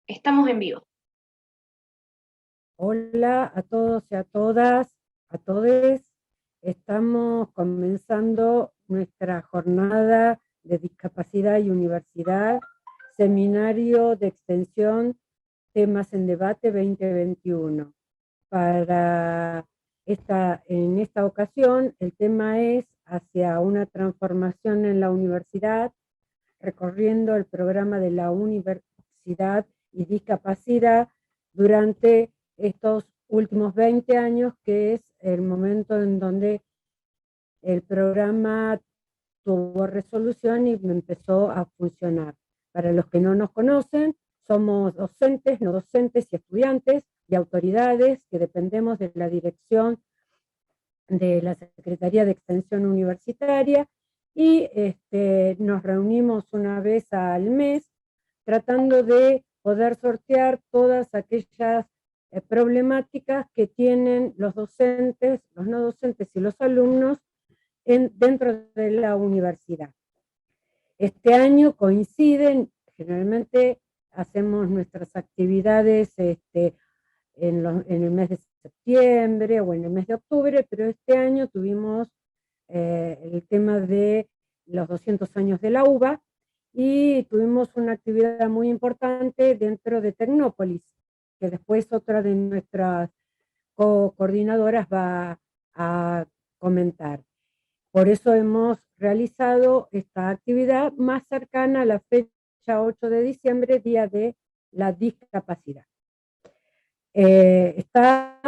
Estamos en vivo. Hola a todos y a todas, a todes. Estamos comenzando nuestra jornada de discapacidad y universidad, seminario de extensión, temas en debate 2021. En esta ocasión, el tema es hacia una transformación en la universidad, recorriendo el programa de la universidad y discapacidad durante estos últimos 20 años, que es el momento en donde el programa tuvo resolución y empezó a funcionar. Para los que no nos conocen, somos docentes, no docentes y estudiantes y autoridades que dependemos de la dirección de la Secretaría de Extensión Universitaria y nos reunimos una vez al mes tratando de poder sortear todas aquellas problemáticas que tienen los docentes, los no docentes y los alumnos dentro de la universidad. Este año coinciden, generalmente hacemos nuestras actividades en el mes de septiembre o en el mes de octubre, pero este año tuvimos el tema de los 200 años de la UBA y tuvimos una actividad muy importante dentro de Tecnópolis, que después otra de nuestras coordinadoras va a comentar. Por eso hemos realizado esta actividad más cercana a la fecha 8 de diciembre, Día de la Discapacidad. Está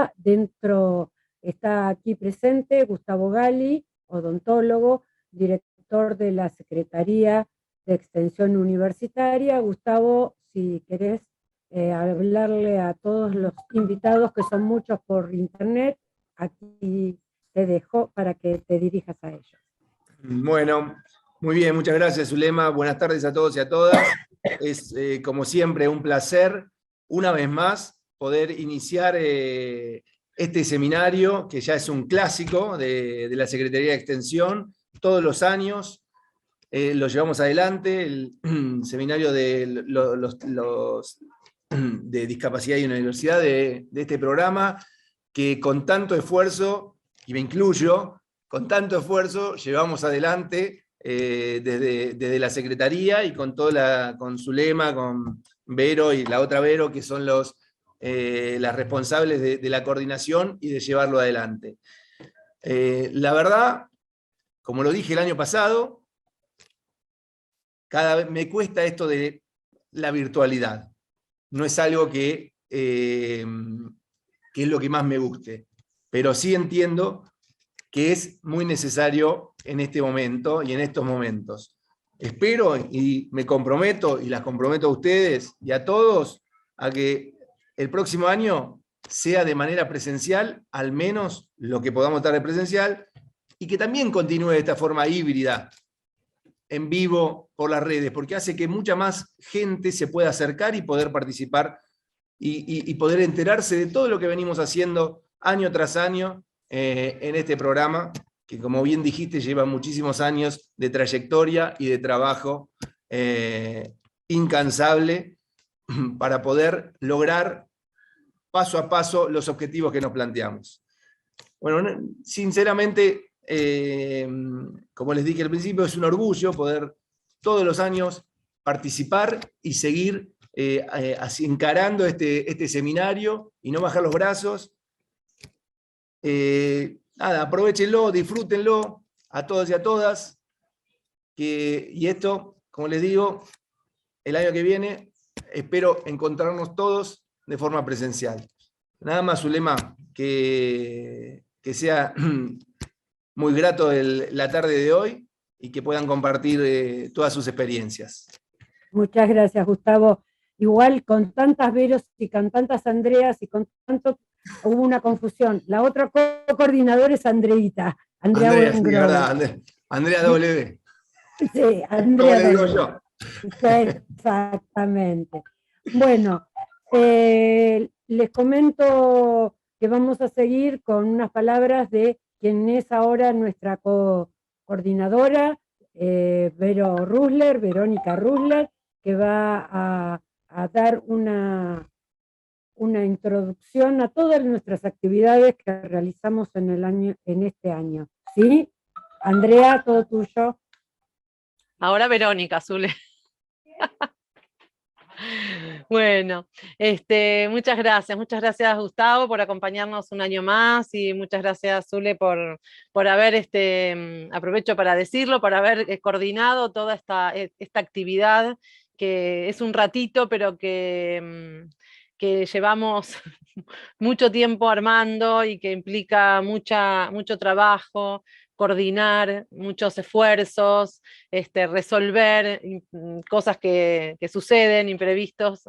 aquí presente Gustavo Gali, odontólogo, director de la Secretaría de Extensión Universitaria. Gustavo, si querés hablarle a todos los invitados, que son muchos por internet, aquí te dejo para que te dirijas a ellos. Bueno, muy bien, muchas gracias, Zulema. Buenas tardes a todos y a todas. Es, como siempre, un placer, una vez más, poder iniciar este seminario, que ya es un clásico de la Secretaría de Extensión. Todos los años lo llevamos adelante, el seminario de de discapacidad y universidad de este programa, que con tanto esfuerzo, y me incluyo, con tanto esfuerzo llevamos adelante desde la Secretaría y con con Zulema, con Vero y la otra Vero, que son las responsables de la coordinación y de llevarlo adelante. La verdad, como lo dije el año pasado, cada vez me cuesta esto de la virtualidad. No es algo que es lo que más me guste, pero sí entiendo que es muy necesario en este momento y en estos momentos. Espero y me comprometo, y las comprometo a ustedes y a todos, a que el próximo año sea de manera presencial, al menos lo que podamos estar de presencial, y que también continúe de esta forma híbrida, en vivo, por las redes, porque hace que mucha más gente se pueda acercar y poder participar y poder enterarse de todo lo que venimos haciendo año tras año en este programa, que como bien dijiste lleva muchísimos años de trayectoria y de trabajo incansable para poder lograr paso a paso los objetivos que nos planteamos. Bueno, sinceramente, como les dije al principio, es un orgullo poder todos los años participar y seguir así encarando este seminario y no bajar los brazos. Nada, aprovechenlo, disfrútenlo a todos y a todas. Y esto, como les digo, el año que viene espero encontrarnos todos de forma presencial. Nada más, Zulema, que sea muy grato la tarde de hoy y que puedan compartir todas sus experiencias. Muchas gracias, Gustavo. Igual con tantas Veros y con tantas Andreas y con tanto, hubo una confusión. La otra coordinadora es Andreita. Andrea, sí, verdad, Andrea W. Sí, Andrea. Como le digo yo. Exactamente. Bueno, les comento que vamos a seguir con unas palabras de quien es ahora nuestra coordinadora, Verónica Rusler, que va a a dar una introducción a todas nuestras actividades que realizamos en este año. ¿Sí? Andrea, todo tuyo. Ahora Verónica, Zule. Bueno, muchas gracias Gustavo por acompañarnos un año más y muchas gracias Zule por haber, aprovecho para decirlo, por haber coordinado toda esta actividad que es un ratito, pero que llevamos mucho tiempo armando y que implica mucho trabajo, coordinar, muchos esfuerzos, resolver cosas que suceden, imprevistos.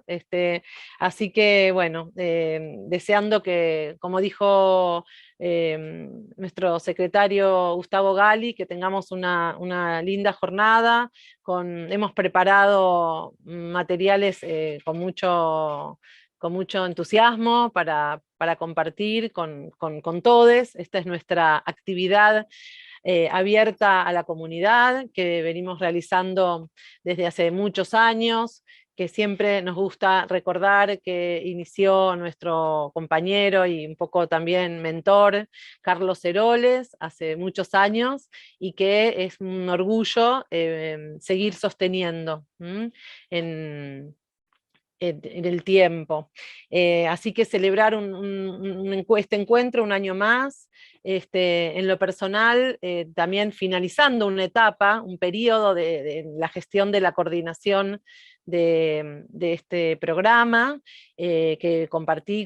Así que, bueno, deseando que, como dijo nuestro secretario Gustavo Gali, que tengamos una linda jornada. Hemos preparado materiales con mucho entusiasmo para compartir con todos. Esta es nuestra actividad abierta a la comunidad que venimos realizando desde hace muchos años, que siempre nos gusta recordar que inició nuestro compañero y un poco también mentor, Carlos Heroles, hace muchos años, y que es un orgullo seguir sosteniendo en el tiempo. Así que celebrar este encuentro un año más, en lo personal, también finalizando una etapa, un periodo de la gestión de la coordinación de este programa, que compartí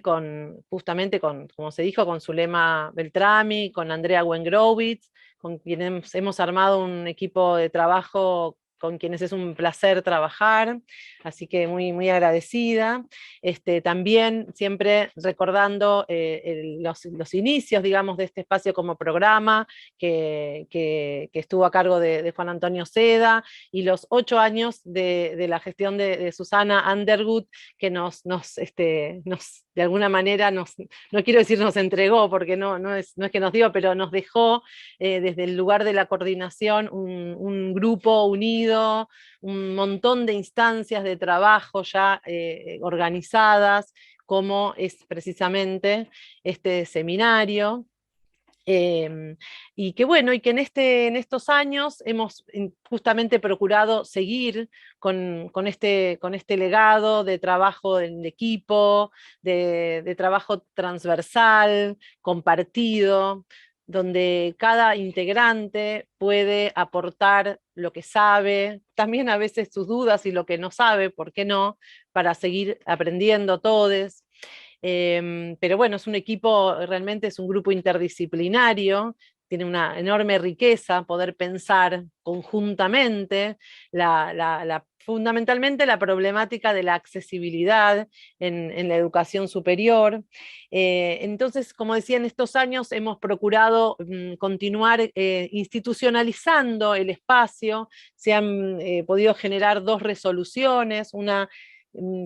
justamente como se dijo, con Zulema Beltrami, con Andrea Wengrowitz, con quienes hemos armado un equipo de trabajo con quienes es un placer trabajar, así que muy, muy agradecida. También siempre recordando los inicios, digamos, de este espacio como programa, que estuvo a cargo de Juan Antonio Seda, y los 8 años de la gestión de Susana Underwood, que de alguna manera no quiero decir nos entregó, porque no es que nos dio, pero nos dejó desde el lugar de la coordinación un grupo unido, un montón de instancias de trabajo ya organizadas, como es precisamente este seminario. Y que bueno, y que en estos años hemos justamente procurado seguir con este legado de trabajo en equipo, de trabajo transversal, compartido, donde cada integrante puede aportar lo que sabe, también a veces sus dudas y lo que no sabe, ¿por qué no?, para seguir aprendiendo todos. Pero bueno, es un equipo, realmente es un grupo interdisciplinario, tiene una enorme riqueza poder pensar conjuntamente fundamentalmente la problemática de la accesibilidad en la educación superior. Entonces, como decía, en estos años hemos procurado continuar institucionalizando el espacio. Se han podido generar 2 resoluciones, una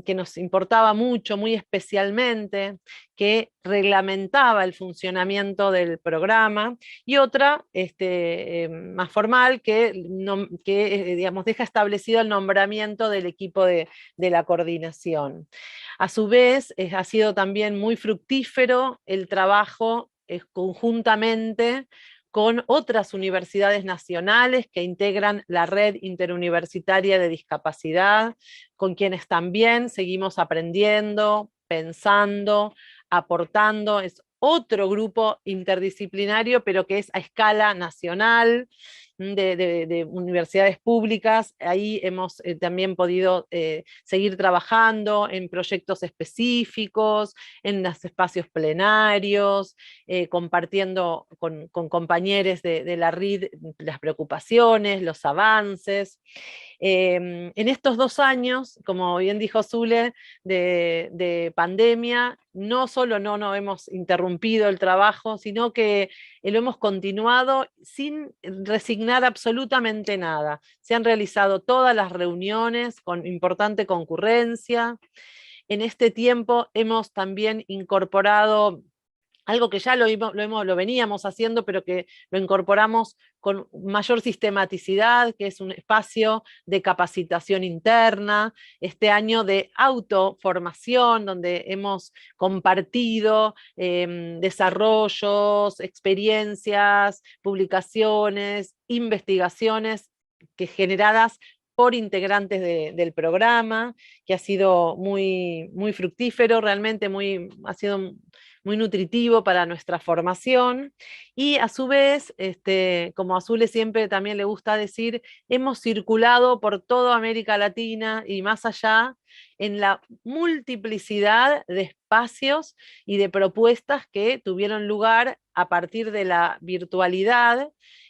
que nos importaba mucho, muy especialmente, que reglamentaba el funcionamiento del programa, y otra más formal que digamos, deja establecido el nombramiento del equipo de la coordinación. A su vez, ha sido también muy fructífero el trabajo conjuntamente con otras universidades nacionales que integran la Red Interuniversitaria de Discapacidad, con quienes también seguimos aprendiendo, pensando, aportando. Es otro grupo interdisciplinario, pero que es a escala nacional, de universidades públicas. Ahí hemos también podido seguir trabajando en proyectos específicos, en los espacios plenarios, compartiendo con compañeros de la RID las preocupaciones, los avances. En estos 2 años, como bien dijo Zule, de pandemia, no solo no hemos interrumpido el trabajo, sino que lo hemos continuado sin resignar absolutamente nada. Se han realizado todas las reuniones con importante concurrencia. En este tiempo hemos también incorporado algo que ya lo veníamos haciendo, pero que lo incorporamos con mayor sistematicidad, que es un espacio de capacitación interna, este año de autoformación, donde hemos compartido desarrollos, experiencias, publicaciones, investigaciones generadas por integrantes del programa, que ha sido muy, muy fructífero, realmente ha sido muy nutritivo para nuestra formación. Y a su vez, como a Zule siempre también le gusta decir, hemos circulado por toda América Latina y más allá en la multiplicidad de espacios y de propuestas que tuvieron lugar a partir de la virtualidad,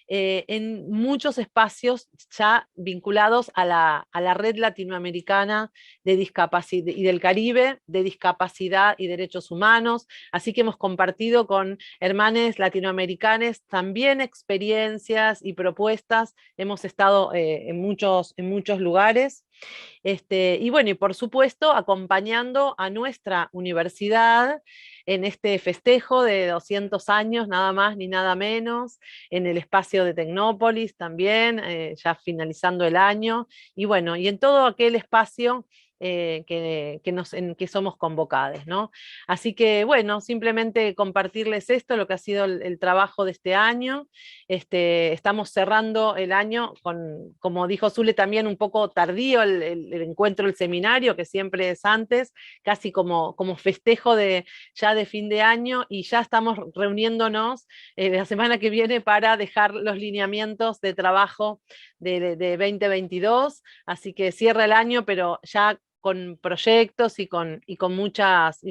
en muchos espacios ya vinculados a la red latinoamericana de discapacidad y del Caribe de discapacidad y derechos humanos. Así que hemos compartido con hermanos latinoamericanos también experiencias y propuestas. Hemos estado en muchos lugares. Y bueno, y por supuesto, acompañando a nuestra universidad en este festejo de 200 años, nada más ni nada menos, en el espacio de Tecnópolis también, ya finalizando el año, y bueno, y en todo aquel espacio en que somos convocados, ¿no? Así que bueno, simplemente compartirles esto, lo que ha sido el trabajo de este año. Estamos cerrando el año con, como dijo Zule, también un poco tardío el encuentro, el seminario, que siempre es antes, casi como festejo ya de fin de año, y ya estamos reuniéndonos la semana que viene para dejar los lineamientos de trabajo de 2022, así que cierra el año, pero ya con proyectos y con muchas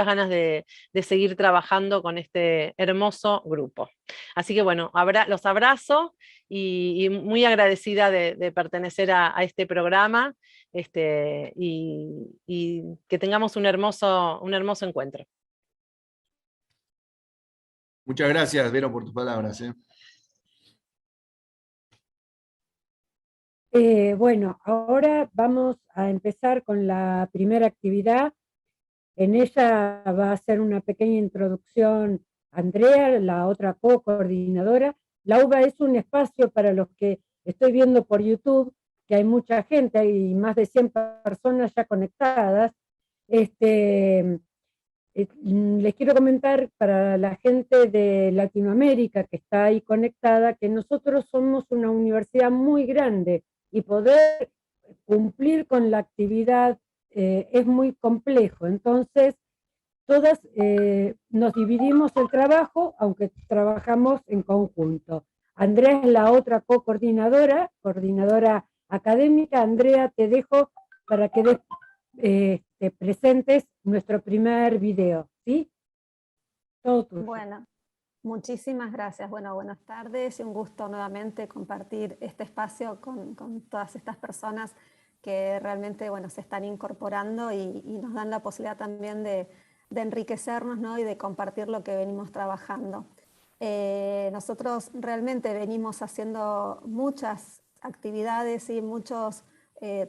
ganas de seguir trabajando con este hermoso grupo. Así que bueno, los abrazo y muy agradecida de pertenecer a este programa, y que tengamos un hermoso encuentro. Muchas gracias, Vero, por tus palabras. Bueno, ahora vamos a empezar con la primera actividad. En ella va a hacer una pequeña introducción Andrea, la otra co-coordinadora. La UBA es un espacio para los que estoy viendo por YouTube, que hay mucha gente, hay más de 100 personas ya conectadas. Les quiero comentar para la gente de Latinoamérica que está ahí conectada, que nosotros somos una universidad muy grande y poder cumplir con la actividad es muy complejo. Entonces, todas nos dividimos el trabajo, aunque trabajamos en conjunto. Andrea es la otra co-coordinadora, coordinadora académica. Andrea, te dejo para que te presentes nuestro primer video, ¿sí? Todo tuyo. Bueno, muchísimas gracias. Bueno, buenas tardes y un gusto nuevamente compartir este espacio con todas estas personas que realmente, bueno, se están incorporando y nos dan la posibilidad también de enriquecernos, ¿no? Y de compartir lo que venimos trabajando. Nosotros realmente venimos haciendo muchas actividades y muchos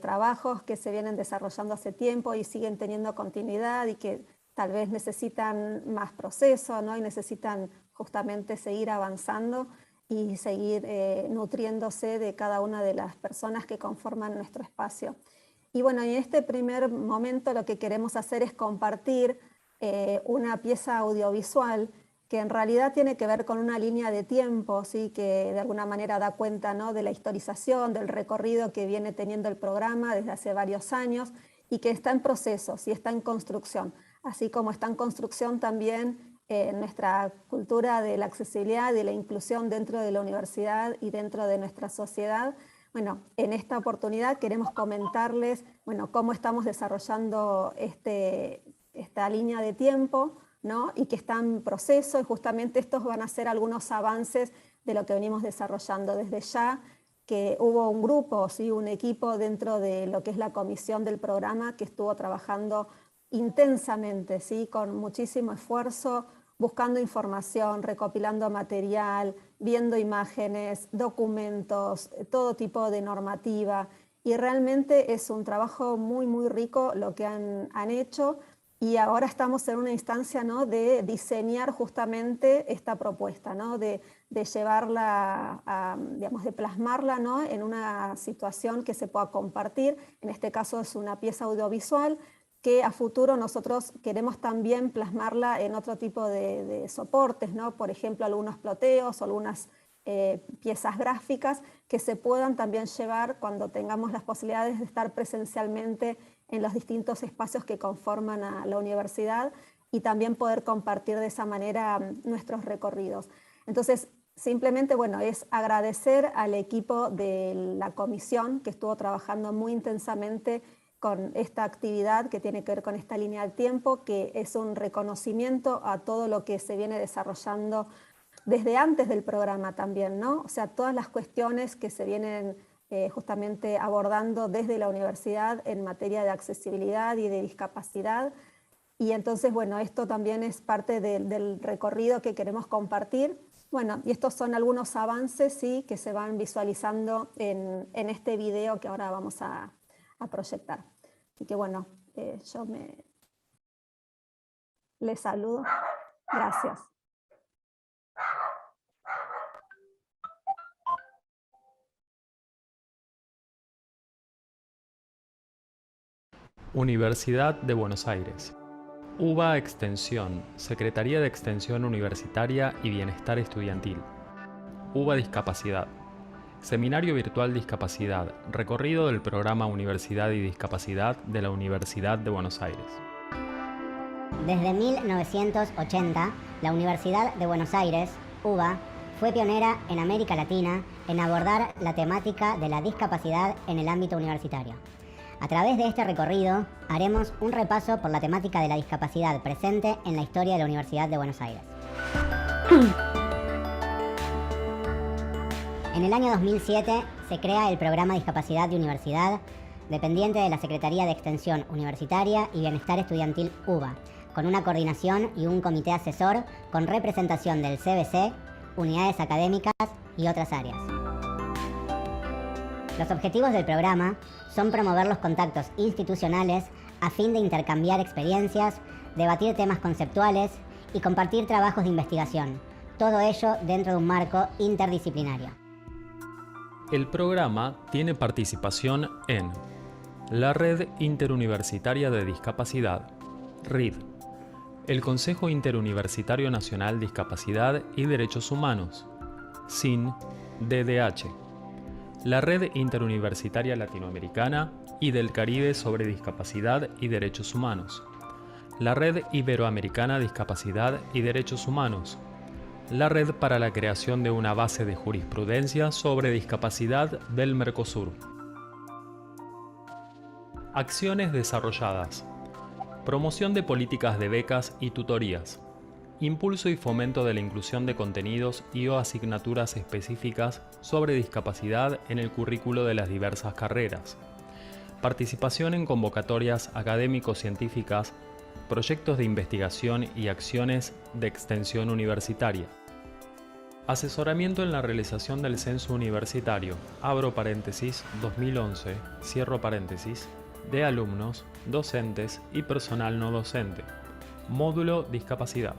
trabajos que se vienen desarrollando hace tiempo y siguen teniendo continuidad y que tal vez necesitan más proceso, ¿no? Y necesitan justamente seguir avanzando y seguir nutriéndose de cada una de las personas que conforman nuestro espacio. Y bueno, en este primer momento lo que queremos hacer es compartir una pieza audiovisual que en realidad tiene que ver con una línea de tiempo, ¿sí? Que de alguna manera da cuenta, ¿no? De la historización, del recorrido que viene teniendo el programa desde hace varios años y que está en proceso, ¿sí? Está en construcción, así como está en construcción también nuestra cultura de la accesibilidad y de la inclusión dentro de la universidad y dentro de nuestra sociedad. Bueno, en esta oportunidad queremos comentarles, bueno, cómo estamos desarrollando esta línea de tiempo, ¿no? Y que está en proceso, y justamente estos van a ser algunos avances de lo que venimos desarrollando desde ya, que hubo un grupo, ¿sí? Un equipo dentro de lo que es la comisión del programa que estuvo trabajando intensamente, ¿sí? Con muchísimo esfuerzo, buscando información, recopilando material, viendo imágenes, documentos, todo tipo de normativa, y realmente es un trabajo muy, muy rico lo que han hecho, Y ahora estamos en una instancia, ¿no?, de diseñar justamente esta propuesta, ¿no?, de llevarla, digamos, de plasmarla, ¿no?, en una situación que se pueda compartir. En este caso es una pieza audiovisual que a futuro nosotros queremos también plasmarla en otro tipo de soportes, ¿no?, por ejemplo, algunos ploteos o algunas piezas gráficas que se puedan también llevar cuando tengamos las posibilidades de estar presencialmente en los distintos espacios que conforman a la universidad y también poder compartir de esa manera nuestros recorridos. Entonces, simplemente, bueno, es agradecer al equipo de la comisión que estuvo trabajando muy intensamente con esta actividad que tiene que ver con esta línea del tiempo, que es un reconocimiento a todo lo que se viene desarrollando desde antes del programa también, ¿no? O sea, todas las cuestiones que se vienen justamente abordando desde la universidad en materia de accesibilidad y de discapacidad. Y entonces, bueno, esto también es parte del recorrido que queremos compartir. Bueno, y estos son algunos avances, sí, que se van visualizando en este video que ahora vamos a proyectar. Así que bueno, yo les saludo. Gracias. Universidad de Buenos Aires. UBA Extensión, Secretaría de Extensión Universitaria y Bienestar Estudiantil. UBA Discapacidad. Seminario Virtual Discapacidad, recorrido del programa Universidad y Discapacidad de la Universidad de Buenos Aires. Desde 1980, la Universidad de Buenos Aires, UBA, fue pionera en América Latina en abordar la temática de la discapacidad en el ámbito universitario. A través de este recorrido, haremos un repaso por la temática de la discapacidad presente en la historia de la Universidad de Buenos Aires. En el año 2007 se crea el Programa Discapacidad de Universidad, dependiente de la Secretaría de Extensión Universitaria y Bienestar Estudiantil UBA, con una coordinación y un comité asesor con representación del CBC, unidades académicas y otras áreas. Los objetivos del programa son promover los contactos institucionales a fin de intercambiar experiencias, debatir temas conceptuales y compartir trabajos de investigación, todo ello dentro de un marco interdisciplinario. El programa tiene participación en la Red Interuniversitaria de Discapacidad, RID, el Consejo Interuniversitario Nacional Discapacidad y Derechos Humanos, SIN-DDH, la Red Interuniversitaria Latinoamericana y del Caribe sobre Discapacidad y Derechos Humanos, la Red Iberoamericana Discapacidad y Derechos Humanos, la Red para la creación de una base de jurisprudencia sobre discapacidad del Mercosur. Acciones desarrolladas: promoción de políticas de becas y tutorías, impulso y fomento de la inclusión de contenidos y o asignaturas específicas sobre discapacidad en el currículo de las diversas carreras, participación en convocatorias académico-científicas, proyectos de investigación y acciones de extensión universitaria, asesoramiento en la realización del censo universitario, abro paréntesis, 2011, cierro paréntesis, de alumnos, docentes y personal no docente, módulo discapacidad.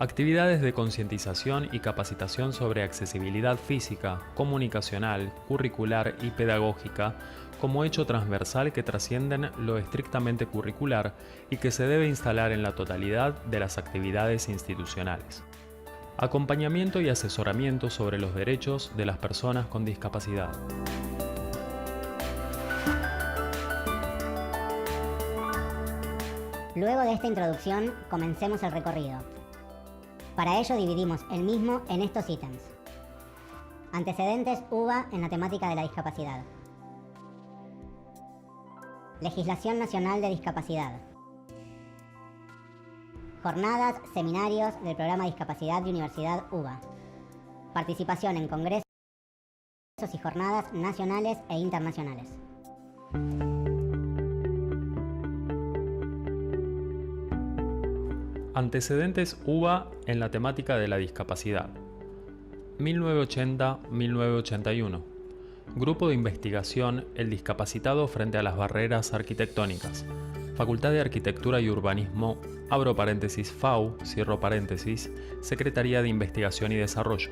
Actividades de concientización y capacitación sobre accesibilidad física, comunicacional, curricular y pedagógica como hecho transversal que trascienden lo estrictamente curricular y que se debe instalar en la totalidad de las actividades institucionales. Acompañamiento y asesoramiento sobre los derechos de las personas con discapacidad. Luego de esta introducción, comencemos el recorrido. Para ello dividimos el mismo en estos ítems. Antecedentes UBA en la temática de la discapacidad. Legislación Nacional de Discapacidad. Jornadas, seminarios del Programa Discapacidad de Universidad UBA. Participación en congresos y jornadas nacionales e internacionales. Antecedentes UBA en la temática de la discapacidad. 1980-1981. Grupo de investigación El discapacitado frente a las barreras arquitectónicas. Facultad de Arquitectura y Urbanismo, abro paréntesis, FAU, cierro paréntesis, Secretaría de Investigación y Desarrollo.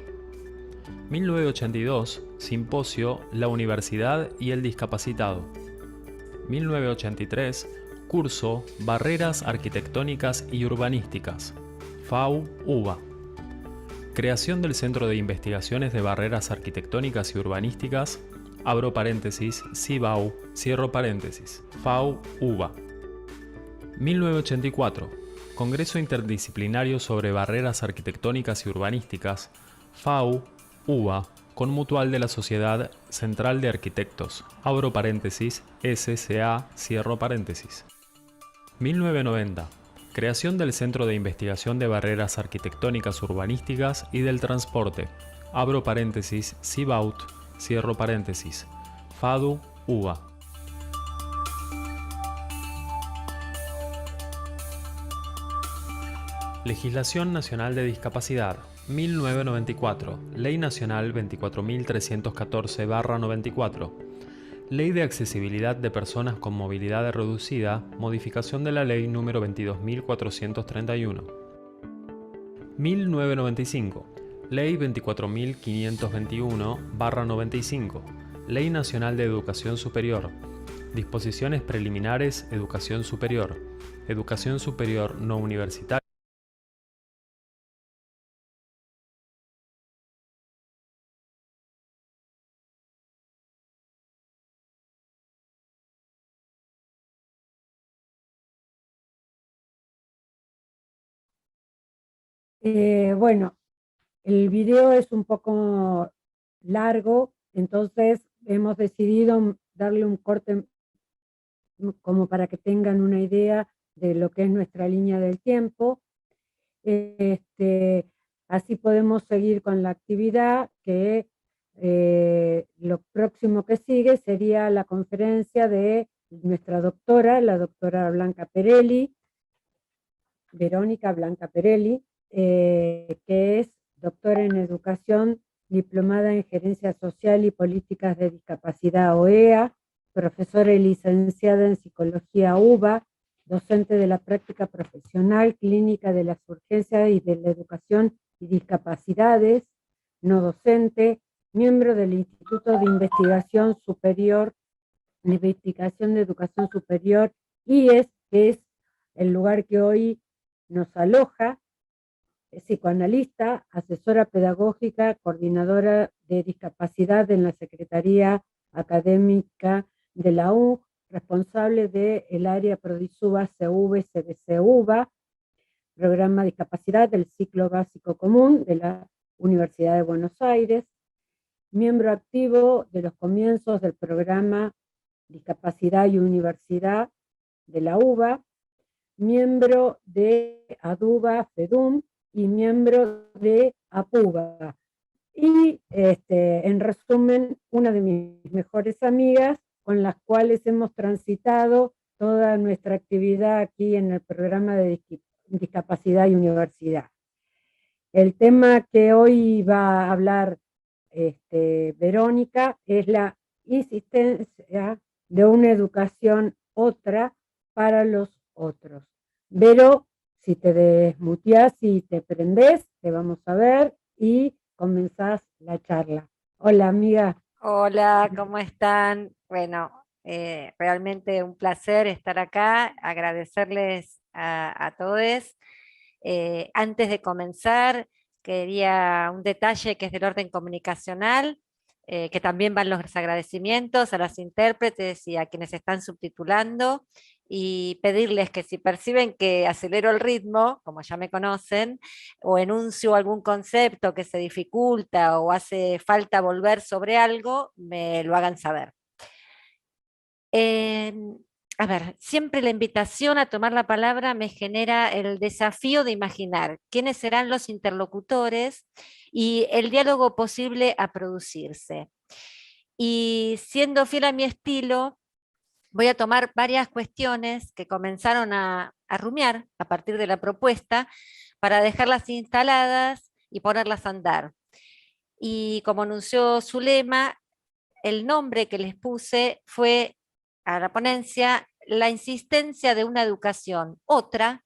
1982, Simposio La Universidad y el Discapacitado. 1983, Curso Barreras Arquitectónicas y Urbanísticas, FAU-UBA. Creación del Centro de Investigaciones de Barreras Arquitectónicas y Urbanísticas, abro paréntesis, CIBAU, cierro paréntesis, FAU-UBA. 1984, Congreso Interdisciplinario sobre Barreras Arquitectónicas y Urbanísticas, FAU-UBA, con mutual de la Sociedad Central de Arquitectos, abro paréntesis, SCA, cierro paréntesis. 1990, creación del Centro de Investigación de Barreras Arquitectónicas Urbanísticas y del Transporte, abro paréntesis, CIBAUT, cierro paréntesis, FADU-UBA. Legislación Nacional de Discapacidad, 1994, Ley Nacional 24.314/94, Ley de Accesibilidad de Personas con Movilidad Reducida, modificación de la Ley número 22.431. 1995, Ley 24.521/95, Ley Nacional de Educación Superior, Disposiciones Preliminares, Educación Superior no universitaria. Bueno, el video es un poco largo, entonces hemos decidido darle un corte como para que tengan una idea de lo que es nuestra línea del tiempo. Así podemos seguir con la actividad, que lo próximo que sigue sería la conferencia de nuestra doctora, la doctora Blanca Perelli, Verónica Blanca Perelli, que es doctora en Educación, diplomada en Gerencia Social y Políticas de Discapacidad OEA, profesora y licenciada en Psicología UBA, docente de la práctica profesional clínica de las urgencias y de la educación y discapacidades, no docente, miembro del Instituto de Investigación Superior, de Investigación de Educación Superior, IES, que es el lugar que hoy nos aloja, psicoanalista, asesora pedagógica, coordinadora de discapacidad en la Secretaría Académica de la UNC, responsable del área Prodisuba CV-CBC-UBA, programa de discapacidad del ciclo básico común de la Universidad de Buenos Aires, miembro activo de los comienzos del programa Discapacidad y Universidad de la UBA, miembro de ADUBA, FEDUM, y miembro de APUBA. Y en resumen, una de mis mejores amigas con las cuales hemos transitado toda nuestra actividad aquí en el programa de Discapacidad y Universidad. El tema que hoy va a hablar Verónica es la insistencia de una educación otra para los otros. Vero, si te desmuteás y te prendés, te vamos a ver y comenzás la charla. Hola, amiga. Hola, ¿cómo están? Bueno, realmente un placer estar acá, agradecerles a todos. Antes de comenzar, quería un detalle que es del orden comunicacional, que también van los agradecimientos a las intérpretes y a quienes están subtitulando, y pedirles que si perciben que acelero el ritmo, como ya me conocen, o enuncio algún concepto que se dificulta o hace falta volver sobre algo, me lo hagan saber. A ver, siempre la invitación a tomar la palabra me genera el desafío de imaginar quiénes serán los interlocutores y el diálogo posible a producirse. Y siendo fiel a mi estilo, voy a tomar varias cuestiones que comenzaron a rumiar a partir de la propuesta para dejarlas instaladas y ponerlas a andar. Y como anunció Zulema, el nombre que les puse fue a la ponencia la insistencia de una educación otra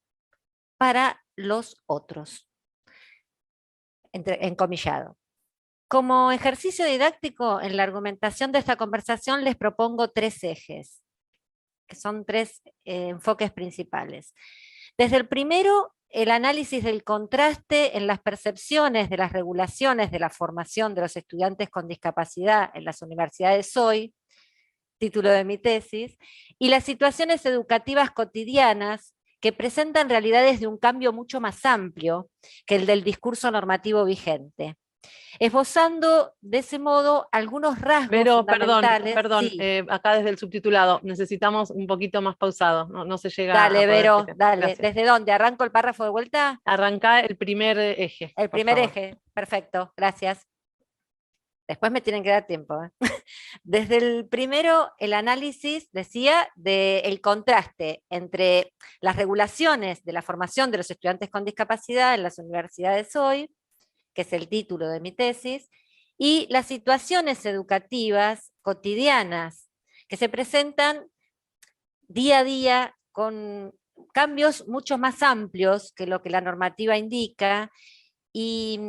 para los otros, encomillado. Como ejercicio didáctico, en la argumentación de esta conversación les propongo 3 ejes, que son 3 enfoques principales. Desde el primero, el análisis del contraste en las percepciones de las regulaciones de la formación de los estudiantes con discapacidad en las universidades hoy, título de mi tesis, y las situaciones educativas cotidianas que presentan realidades de un cambio mucho más amplio que el del discurso normativo vigente, esbozando de ese modo algunos rasgos Pero, fundamentales. perdón, Sí. acá desde el subtitulado necesitamos un poquito más pausado, no se llega Dale, a poder Vero, escuchar. dale. Gracias. ¿Desde dónde? ¿Arranco el párrafo de vuelta? Arrancá el primer eje, El por primer favor. eje, perfecto, gracias. Después me tienen que dar tiempo. Desde el primero, el análisis, decía, del contraste entre las regulaciones de la formación de los estudiantes con discapacidad en las universidades hoy, que es el título de mi tesis, y las situaciones educativas cotidianas que se presentan día a día con cambios mucho más amplios que lo que la normativa indica y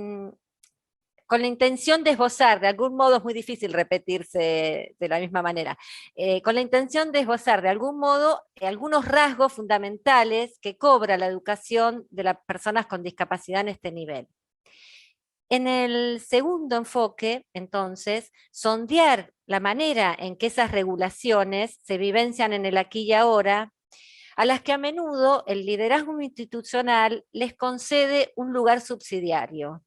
con la intención de esbozar, de algún modo es muy difícil repetirse de la misma manera, con la intención de esbozar de algún modo algunos rasgos fundamentales que cobra la educación de las personas con discapacidad en este nivel. En el segundo enfoque, entonces, sondear la manera en que esas regulaciones se vivencian en el aquí y ahora, a las que a menudo el liderazgo institucional les concede un lugar subsidiario.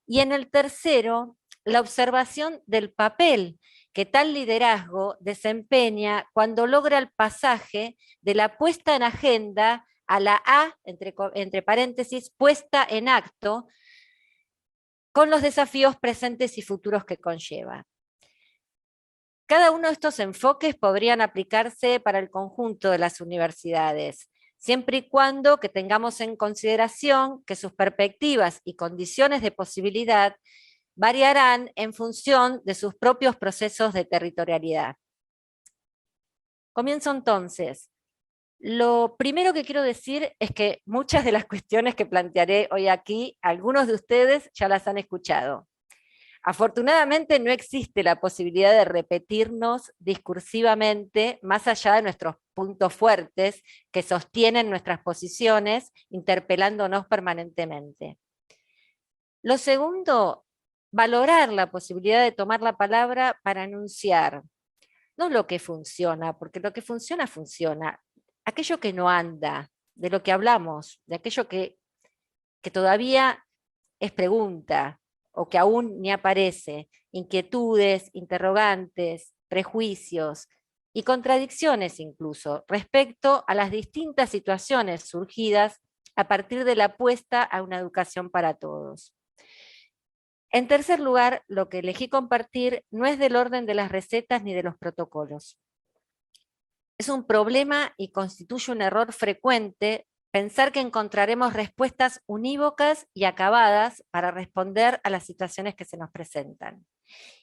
Y en el tercero, la observación del papel que tal liderazgo desempeña cuando logra el pasaje de la puesta en agenda a la A, entre paréntesis, puesta en acto, con los desafíos presentes y futuros que conlleva. Cada uno de estos enfoques podrían aplicarse para el conjunto de las universidades, siempre y cuando que tengamos en consideración que sus perspectivas y condiciones de posibilidad variarán en función de sus propios procesos de territorialidad. Comienzo entonces. Lo primero que quiero decir es que muchas de las cuestiones que plantearé hoy aquí, algunos de ustedes ya las han escuchado. Afortunadamente no existe la posibilidad de repetirnos discursivamente más allá de nuestros puntos fuertes que sostienen nuestras posiciones, interpelándonos permanentemente. Lo segundo, valorar la posibilidad de tomar la palabra para anunciar, no lo que funciona, porque lo que funciona, funciona. Aquello que no anda, de lo que hablamos, de aquello que todavía es pregunta, o que aún ni aparece, inquietudes, interrogantes, prejuicios y contradicciones incluso respecto a las distintas situaciones surgidas a partir de la apuesta a una educación para todos. En tercer lugar, lo que elegí compartir no es del orden de las recetas ni de los protocolos. Es un problema y constituye un error frecuente pensar que encontraremos respuestas unívocas y acabadas para responder a las situaciones que se nos presentan.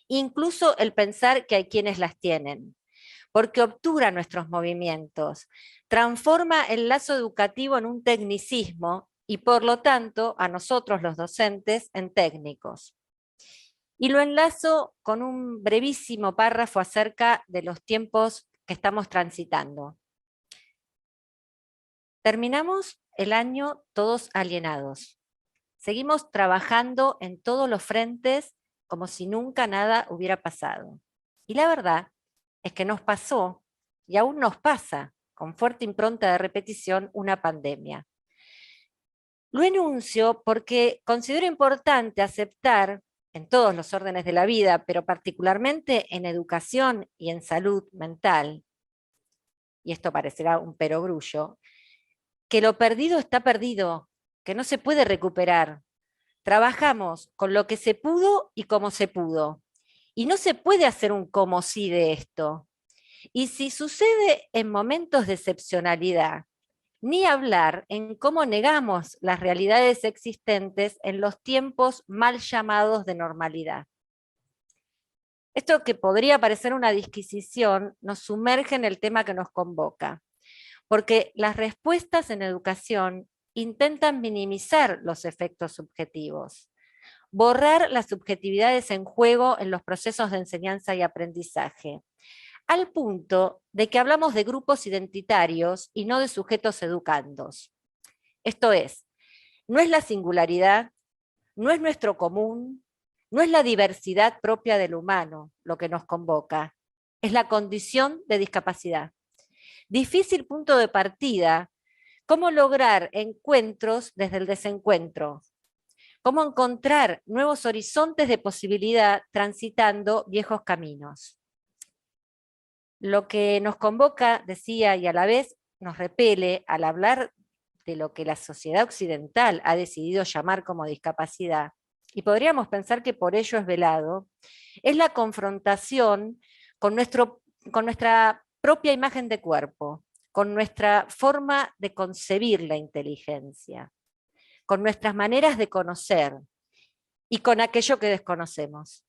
Incluso el pensar que hay quienes las tienen, porque obtura nuestros movimientos, transforma el lazo educativo en un tecnicismo y por lo tanto a nosotros los docentes en técnicos. Y lo enlazo con un brevísimo párrafo acerca de los tiempos que estamos transitando. Terminamos el año todos alienados. Seguimos trabajando en todos los frentes como si nunca nada hubiera pasado. Y la verdad es que nos pasó, y aún nos pasa, con fuerte impronta de repetición, una pandemia. Lo enuncio porque considero importante aceptar en todos los órdenes de la vida, pero particularmente en educación y en salud mental, y esto parecerá un perogrullo, que lo perdido está perdido, que no se puede recuperar. Trabajamos con lo que se pudo y como se pudo. Y no se puede hacer un como si de esto. Y si sucede en momentos de excepcionalidad, ni hablar en cómo negamos las realidades existentes en los tiempos mal llamados de normalidad. Esto que podría parecer una disquisición nos sumerge en el tema que nos convoca, porque las respuestas en educación intentan minimizar los efectos subjetivos, borrar las subjetividades en juego en los procesos de enseñanza y aprendizaje, al punto de que hablamos de grupos identitarios y no de sujetos educandos. Esto es, no es la singularidad, no es nuestro común, no es la diversidad propia del humano lo que nos convoca, es la condición de discapacidad. Difícil punto de partida, cómo lograr encuentros desde el desencuentro, cómo encontrar nuevos horizontes de posibilidad transitando viejos caminos. Lo que nos convoca, decía, y a la vez nos repele al hablar de lo que la sociedad occidental ha decidido llamar como discapacidad, y podríamos pensar que por ello es velado, es la confrontación con nuestra propia imagen de cuerpo, con nuestra forma de concebir la inteligencia, con nuestras maneras de conocer y con aquello que desconocemos.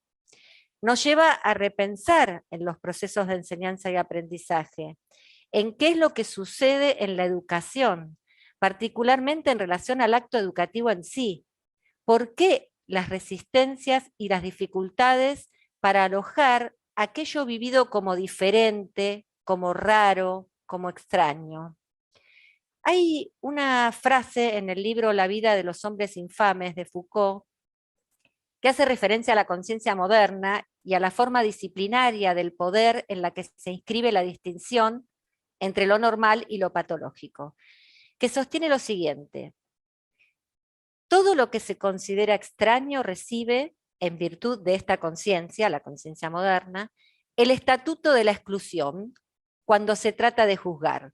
Nos lleva a repensar en los procesos de enseñanza y aprendizaje, en qué es lo que sucede en la educación, particularmente en relación al acto educativo en sí. ¿Por qué las resistencias y las dificultades para alojar aquello vivido como diferente, como raro, como extraño? Hay una frase en el libro La vida de los hombres infames de Foucault que hace referencia a la conciencia moderna y a la forma disciplinaria del poder en la que se inscribe la distinción entre lo normal y lo patológico, que sostiene lo siguiente: todo lo que se considera extraño recibe, en virtud de esta conciencia, la conciencia moderna, el estatuto de la exclusión cuando se trata de juzgar,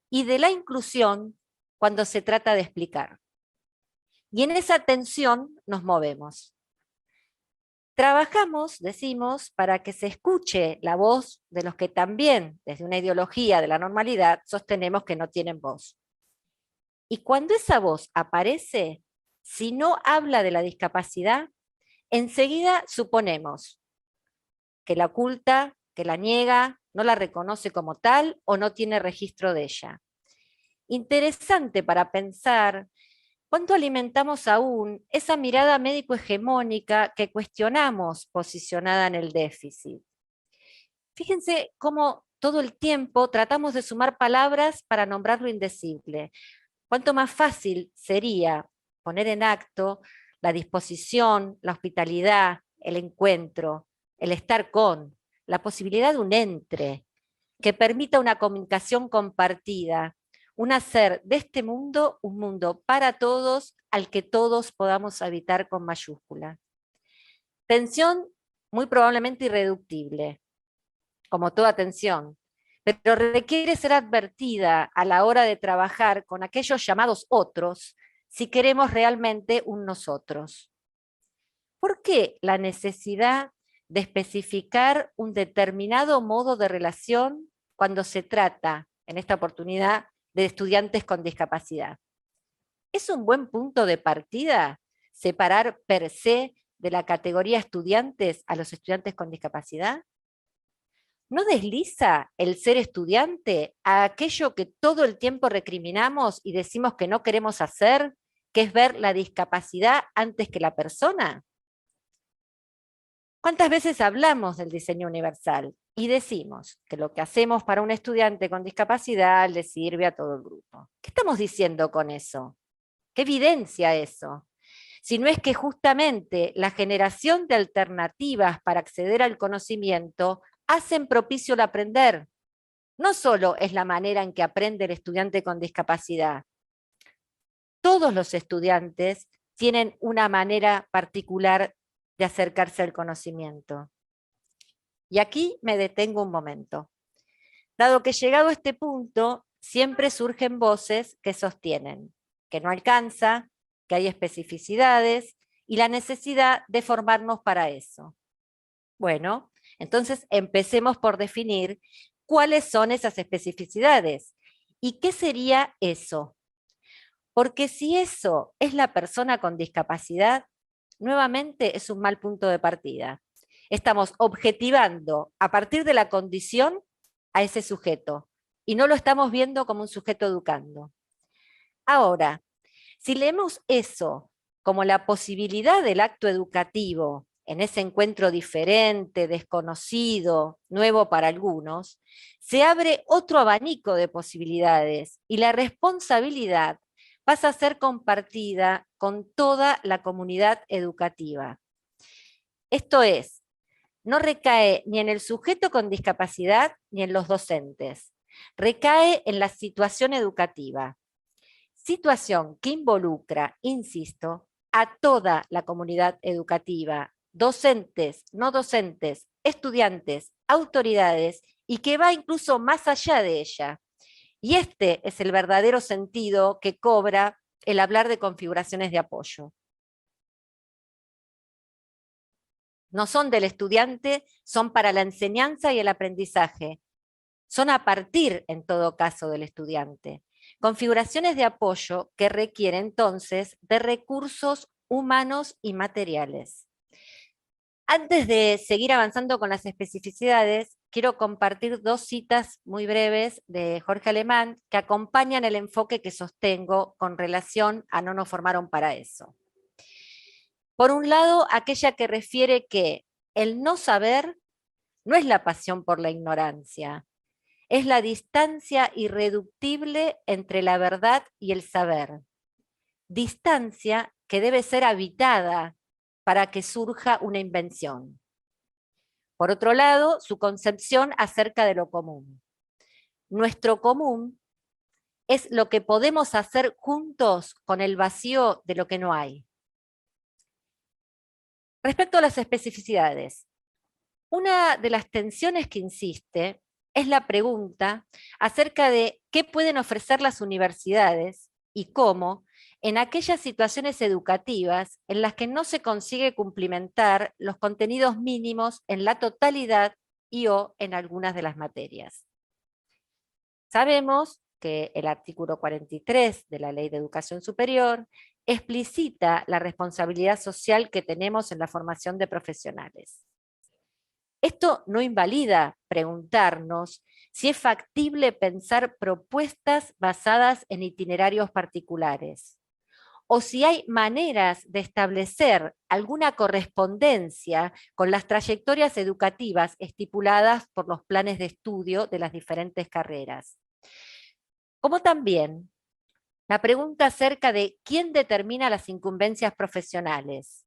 y de la inclusión cuando se trata de explicar. Y en esa tensión nos movemos. Trabajamos, decimos, para que se escuche la voz de los que también, desde una ideología de la normalidad, sostenemos que no tienen voz. Y cuando esa voz aparece, si no habla de la discapacidad, enseguida suponemos que la oculta, que la niega, no la reconoce como tal o no tiene registro de ella. Interesante para pensar cuánto alimentamos aún esa mirada médico-hegemónica que cuestionamos posicionada en el déficit. Fíjense cómo todo el tiempo tratamos de sumar palabras para nombrar lo indecible. Cuánto más fácil sería poner en acto la disposición, la hospitalidad, el encuentro, el estar con, la posibilidad de un entre, que permita una comunicación compartida, un hacer de este mundo un mundo para todos, al que todos podamos habitar con mayúscula. Tensión muy probablemente irreductible, como toda tensión, pero requiere ser advertida a la hora de trabajar con aquellos llamados otros, si queremos realmente un nosotros. ¿Por qué la necesidad de especificar un determinado modo de relación cuando se trata, en esta oportunidad, de estudiantes con discapacidad? ¿Es un buen punto de partida separar per se de la categoría estudiantes a los estudiantes con discapacidad? ¿No desliza el ser estudiante a aquello que todo el tiempo recriminamos y decimos que no queremos hacer, que es ver la discapacidad antes que la persona? ¿Cuántas veces hablamos del diseño universal y decimos que lo que hacemos para un estudiante con discapacidad le sirve a todo el grupo? ¿Qué estamos diciendo con eso? ¿Qué evidencia eso? Si no es que justamente la generación de alternativas para acceder al conocimiento hacen propicio el aprender. No solo es la manera en que aprende el estudiante con discapacidad. Todos los estudiantes tienen una manera particular de acercarse al conocimiento. Y aquí me detengo un momento. Dado que llegado a este punto, siempre surgen voces que sostienen que no alcanza, que hay especificidades y la necesidad de formarnos para eso. Bueno, entonces empecemos por definir cuáles son esas especificidades y qué sería eso. Porque si eso es la persona con discapacidad, nuevamente es un mal punto de partida. Estamos objetivando a partir de la condición a ese sujeto y no lo estamos viendo como un sujeto educando. Ahora, si leemos eso como la posibilidad del acto educativo en ese encuentro diferente, desconocido, nuevo para algunos, se abre otro abanico de posibilidades y la responsabilidad pasa a ser compartida con toda la comunidad educativa. Esto es, no recae ni en el sujeto con discapacidad ni en los docentes, recae en la situación educativa. Situación que involucra, insisto, a toda la comunidad educativa, docentes, no docentes, estudiantes, autoridades, y que va incluso más allá de ella. Y este es el verdadero sentido que cobra el hablar de configuraciones de apoyo. No son del estudiante, son para la enseñanza y el aprendizaje. Son a partir, en todo caso, del estudiante. Configuraciones de apoyo que requieren entonces de recursos humanos y materiales. Antes de seguir avanzando con las especificidades, quiero compartir dos citas muy breves de Jorge Alemán que acompañan el enfoque que sostengo con relación a No nos formaron para eso. Por un lado, aquella que refiere que el no saber no es la pasión por la ignorancia, es la distancia irreductible entre la verdad y el saber. Distancia que debe ser habitada para que surja una invención. Por otro lado, su concepción acerca de lo común. Nuestro común es lo que podemos hacer juntos con el vacío de lo que no hay. Respecto a las especificidades, una de las tensiones que insiste es la pregunta acerca de qué pueden ofrecer las universidades y cómo en aquellas situaciones educativas en las que no se consigue cumplimentar los contenidos mínimos en la totalidad y o en algunas de las materias. Sabemos que el artículo 43 de la Ley de Educación Superior explicita la responsabilidad social que tenemos en la formación de profesionales. Esto no invalida preguntarnos si es factible pensar propuestas basadas en itinerarios particulares, o si hay maneras de establecer alguna correspondencia con las trayectorias educativas estipuladas por los planes de estudio de las diferentes carreras. Como también la pregunta acerca de quién determina las incumbencias profesionales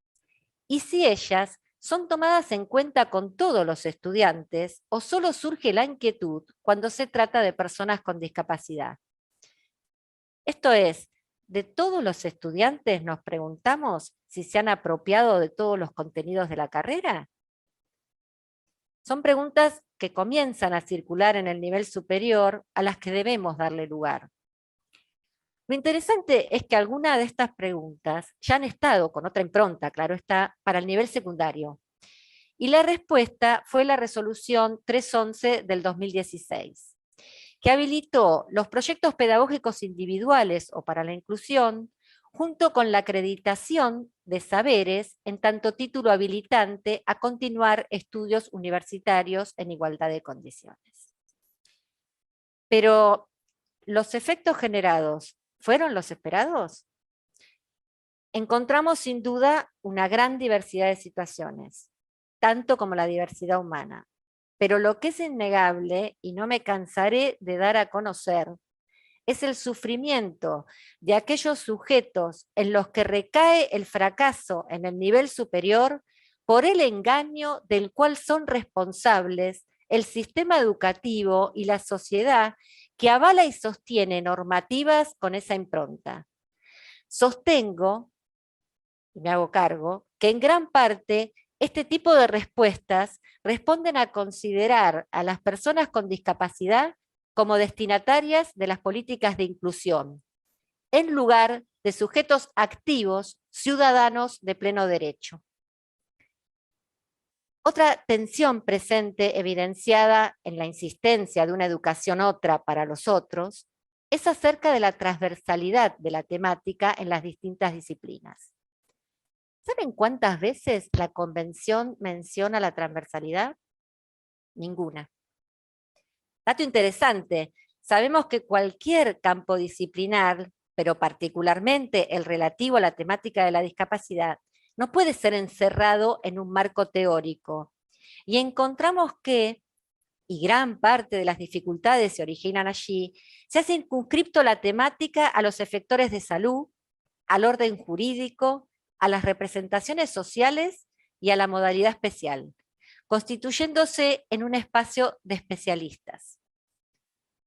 y si ellas son tomadas en cuenta con todos los estudiantes o solo surge la inquietud cuando se trata de personas con discapacidad. Esto es, ¿de todos los estudiantes nos preguntamos si se han apropiado de todos los contenidos de la carrera? Son preguntas que comienzan a circular en el nivel superior a las que debemos darle lugar. Lo interesante es que algunas de estas preguntas ya han estado con otra impronta, claro está, para el nivel secundario. Y la respuesta fue la resolución 311 del 2016, que habilitó los proyectos pedagógicos individuales o para la inclusión, junto con la acreditación de saberes en tanto título habilitante a continuar estudios universitarios en igualdad de condiciones. Pero, ¿los efectos generados fueron los esperados? Encontramos sin duda una gran diversidad de situaciones, tanto como la diversidad humana. Pero lo que es innegable, y no me cansaré de dar a conocer, es el sufrimiento de aquellos sujetos en los que recae el fracaso en el nivel superior por el engaño del cual son responsables el sistema educativo y la sociedad que avala y sostiene normativas con esa impronta. Sostengo, y me hago cargo, que en gran parte este tipo de respuestas responden a considerar a las personas con discapacidad como destinatarias de las políticas de inclusión, en lugar de sujetos activos, ciudadanos de pleno derecho. Otra tensión presente evidenciada en la insistencia de una educación otra para los otros es acerca de la transversalidad de la temática en las distintas disciplinas. ¿Saben cuántas veces la convención menciona la transversalidad? Ninguna. Dato interesante, sabemos que cualquier campo disciplinar, pero particularmente el relativo a la temática de la discapacidad, no puede ser encerrado en un marco teórico. Y encontramos que, y gran parte de las dificultades se originan allí, se ha circunscripto la temática a los efectores de salud, al orden jurídico, a las representaciones sociales y a la modalidad especial, constituyéndose en un espacio de especialistas.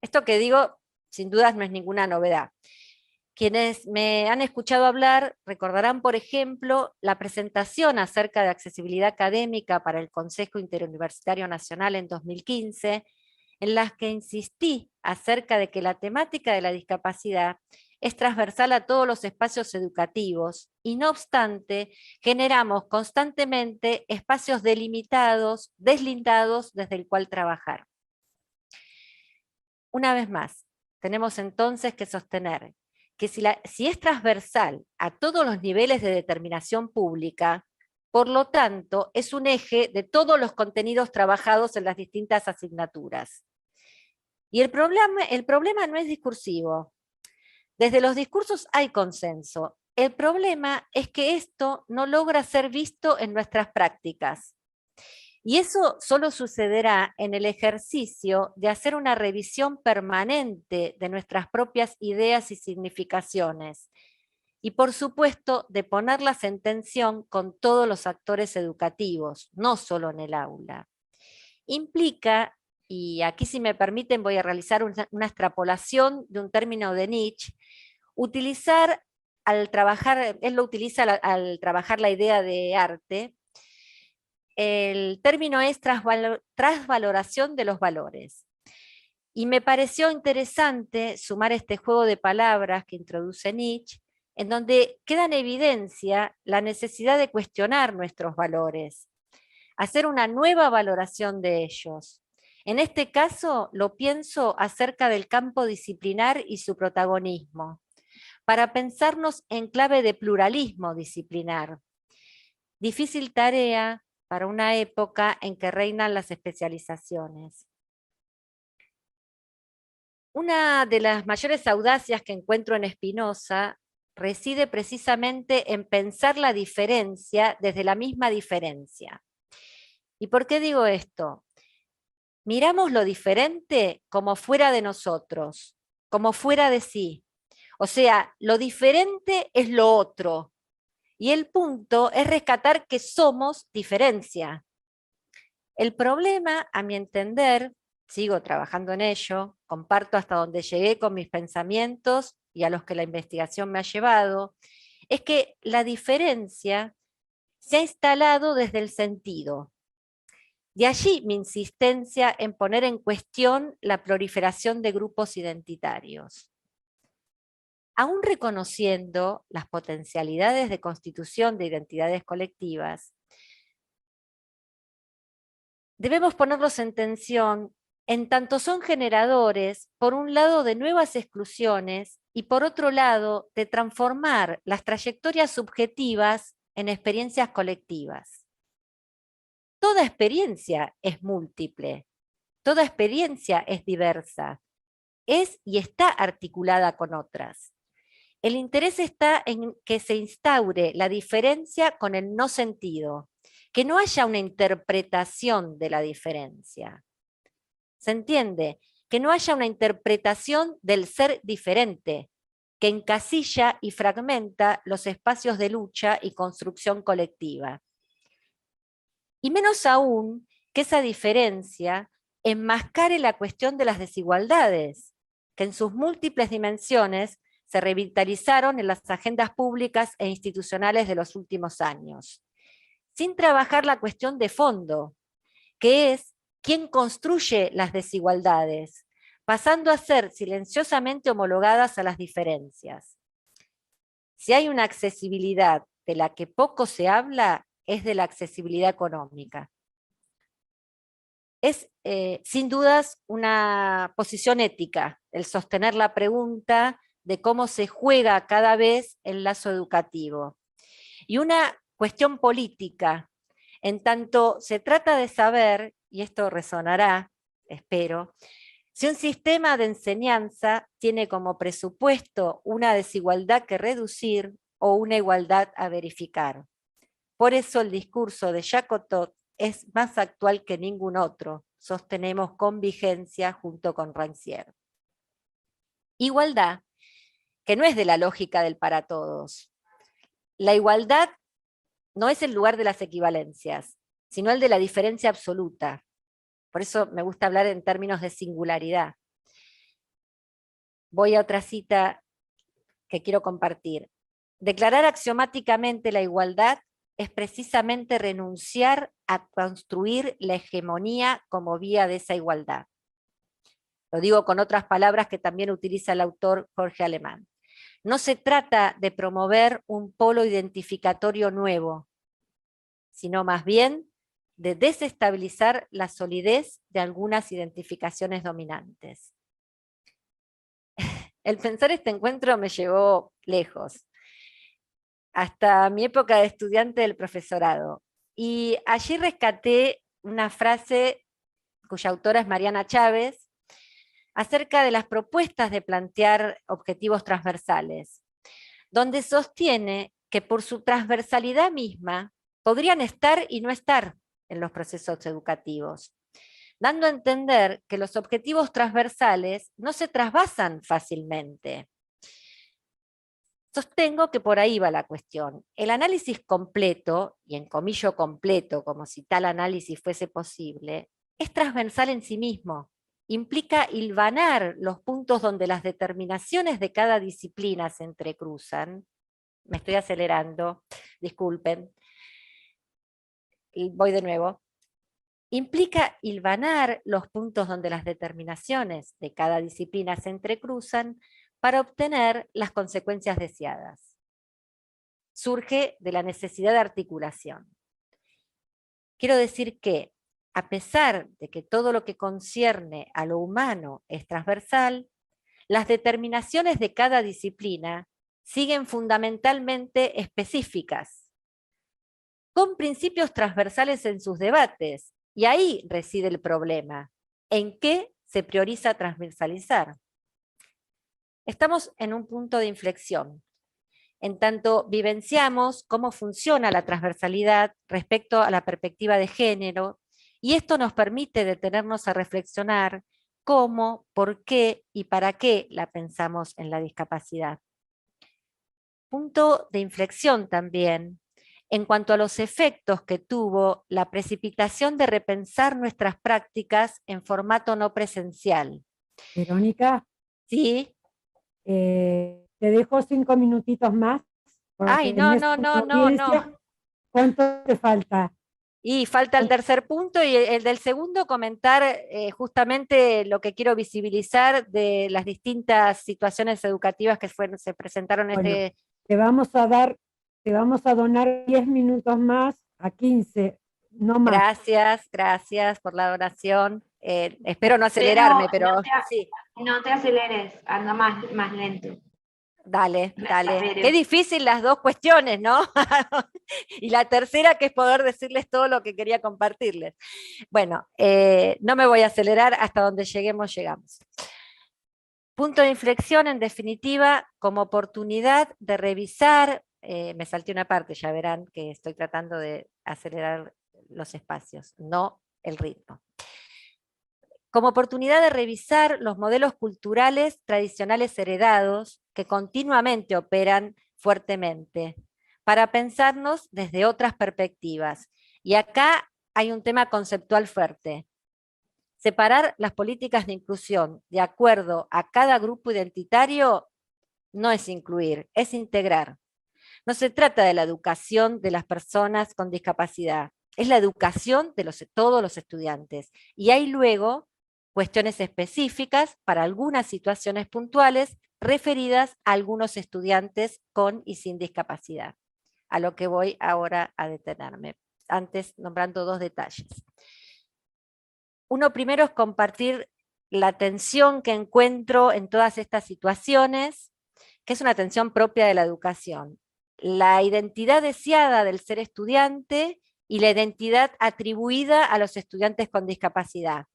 Esto que digo, sin dudas, no es ninguna novedad. Quienes me han escuchado hablar recordarán, por ejemplo, la presentación acerca de accesibilidad académica para el Consejo Interuniversitario Nacional en 2015, en las que insistí acerca de que la temática de la discapacidad es transversal a todos los espacios educativos y, no obstante, generamos constantemente espacios delimitados, deslindados desde el cual trabajar. Una vez más, tenemos entonces que sostener que si es transversal a todos los niveles de determinación pública, por lo tanto, es un eje de todos los contenidos trabajados en las distintas asignaturas. Y el problema no es discursivo. Desde los discursos hay consenso. El problema es que esto no logra ser visto en nuestras prácticas. Y eso solo sucederá en el ejercicio de hacer una revisión permanente de nuestras propias ideas y significaciones. Y por supuesto, de ponerlas en tensión con todos los actores educativos, no solo en el aula. Implica, y aquí si me permiten voy a realizar una extrapolación de un término de Nietzsche, utilizar al trabajar, él lo utiliza al trabajar la idea de arte. El término es trasvaloración de los valores. Y me pareció interesante sumar este juego de palabras que introduce Nietzsche, en donde queda en evidencia la necesidad de cuestionar nuestros valores, hacer una nueva valoración de ellos. En este caso lo pienso acerca del campo disciplinar y su protagonismo, para pensarnos en clave de pluralismo disciplinar. Difícil tarea para una época en que reinan las especializaciones. Una de las mayores audacias que encuentro en Spinoza reside precisamente en pensar la diferencia desde la misma diferencia. ¿Y por qué digo esto? Miramos lo diferente como fuera de nosotros, como fuera de sí. O sea, lo diferente es lo otro. Y el punto es rescatar que somos diferencia. El problema, a mi entender, sigo trabajando en ello, comparto hasta donde llegué con mis pensamientos y a los que la investigación me ha llevado, es que la diferencia se ha instalado desde el sentido. De allí mi insistencia en poner en cuestión la proliferación de grupos identitarios. Aún reconociendo las potencialidades de constitución de identidades colectivas, debemos ponerlos en tensión en tanto son generadores, por un lado, de nuevas exclusiones y por otro lado, de transformar las trayectorias subjetivas en experiencias colectivas. Toda experiencia es múltiple, toda experiencia es diversa, es y está articulada con otras. El interés está en que se instaure la diferencia con el no sentido, que no haya una interpretación de la diferencia. ¿Se entiende? Que no haya una interpretación del ser diferente, que encasilla y fragmenta los espacios de lucha y construcción colectiva. Y menos aún que esa diferencia enmascare la cuestión de las desigualdades, que en sus múltiples dimensiones se revitalizaron en las agendas públicas e institucionales de los últimos años, sin trabajar la cuestión de fondo, que es quién construye las desigualdades, pasando a ser silenciosamente homologadas a las diferencias. Si hay una accesibilidad de la que poco se habla, es de la accesibilidad económica. Es sin dudas una posición ética el sostener la pregunta de cómo se juega cada vez el lazo educativo. Y una cuestión política, en tanto se trata de saber, y esto resonará, espero, si un sistema de enseñanza tiene como presupuesto una desigualdad que reducir o una igualdad a verificar. Por eso el discurso de Jacotot es más actual que ningún otro, sostenemos con vigencia junto con Rancière. Igualdad, que no es de la lógica del para todos. La igualdad no es el lugar de las equivalencias, sino el de la diferencia absoluta. Por eso me gusta hablar en términos de singularidad. Voy a otra cita que quiero compartir. Declarar axiomáticamente la igualdad es precisamente renunciar a construir la hegemonía como vía de esa igualdad. Lo digo con otras palabras que también utiliza el autor Jorge Alemán. No se trata de promover un polo identificatorio nuevo, sino más bien de desestabilizar la solidez de algunas identificaciones dominantes. El pensar este encuentro me llevó lejos, hasta mi época de estudiante del profesorado. Y allí rescaté una frase cuya autora es Mariana Chávez, acerca de las propuestas de plantear objetivos transversales, donde sostiene que por su transversalidad misma podrían estar y no estar en los procesos educativos, dando a entender que los objetivos transversales no se trasvasan fácilmente. Sostengo que por ahí va la cuestión. El análisis completo, y en comillo completo, como si tal análisis fuese posible, es transversal en sí mismo. Implica hilvanar los puntos donde las determinaciones de cada disciplina se entrecruzan. Me estoy acelerando, disculpen. Y voy de nuevo. Implica hilvanar los puntos donde las determinaciones de cada disciplina se entrecruzan para obtener las consecuencias deseadas. Surge de la necesidad de articulación. Quiero decir que, a pesar de que todo lo que concierne a lo humano es transversal, las determinaciones de cada disciplina siguen fundamentalmente específicas, con principios transversales en sus debates, y ahí reside el problema. ¿En qué se prioriza transversalizar? Estamos en un punto de inflexión, en tanto vivenciamos cómo funciona la transversalidad respecto a la perspectiva de género, y esto nos permite detenernos a reflexionar cómo, por qué y para qué la pensamos en la discapacidad. Punto de inflexión también en cuanto a los efectos que tuvo la precipitación de repensar nuestras prácticas en formato no presencial. Verónica, ¿Sí? te dejo 5 minutitos más. Ay, no. ¿Cuánto te falta? Y falta el tercer punto y el del segundo, comentar justamente lo que quiero visibilizar de las distintas situaciones educativas que se presentaron en Bueno, te vamos a donar 10 minutos más a 15, no más. Gracias por la donación. Espero no acelerarme, pero sí. No te aceleres, anda más lento. Dale. Qué difícil las dos cuestiones, ¿no? Y la tercera, que es poder decirles todo lo que quería compartirles. Bueno, no me voy a acelerar, hasta donde lleguemos, llegamos. Punto de inflexión, en definitiva, como oportunidad de revisar, me salté una parte, ya verán que estoy tratando de acelerar los espacios, no el ritmo. Como oportunidad de revisar los modelos culturales tradicionales heredados que continuamente operan fuertemente, para pensarnos desde otras perspectivas. Y acá hay un tema conceptual fuerte. Separar las políticas de inclusión de acuerdo a cada grupo identitario no es incluir, es integrar. No se trata de la educación de las personas con discapacidad, es la educación de todos los estudiantes. Y hay luego cuestiones específicas para algunas situaciones puntuales referidas a algunos estudiantes con y sin discapacidad, a lo que voy ahora a detenerme, antes nombrando dos detalles. Uno primero es compartir la tensión que encuentro en todas estas situaciones, que es una tensión propia de la educación. la identidad deseada del ser estudiante y la identidad atribuida a los estudiantes con discapacidad,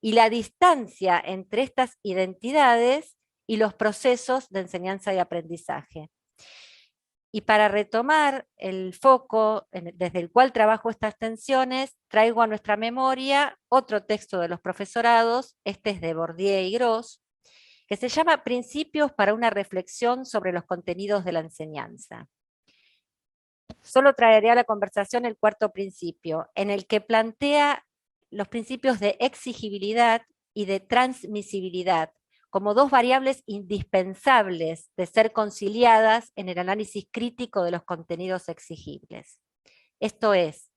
y la distancia entre estas identidades y los procesos de enseñanza y aprendizaje. Y para retomar el foco desde el cual trabajo estas tensiones, traigo a nuestra memoria otro texto de los profesorados, este es de Bourdieu y Gross, que se llama Principios para una reflexión sobre los contenidos de la enseñanza. Solo traeré a la conversación el cuarto principio, en el que plantea los principios de exigibilidad y de transmisibilidad, como dos variables indispensables de ser conciliadas en el análisis crítico de los contenidos exigibles. Esto es,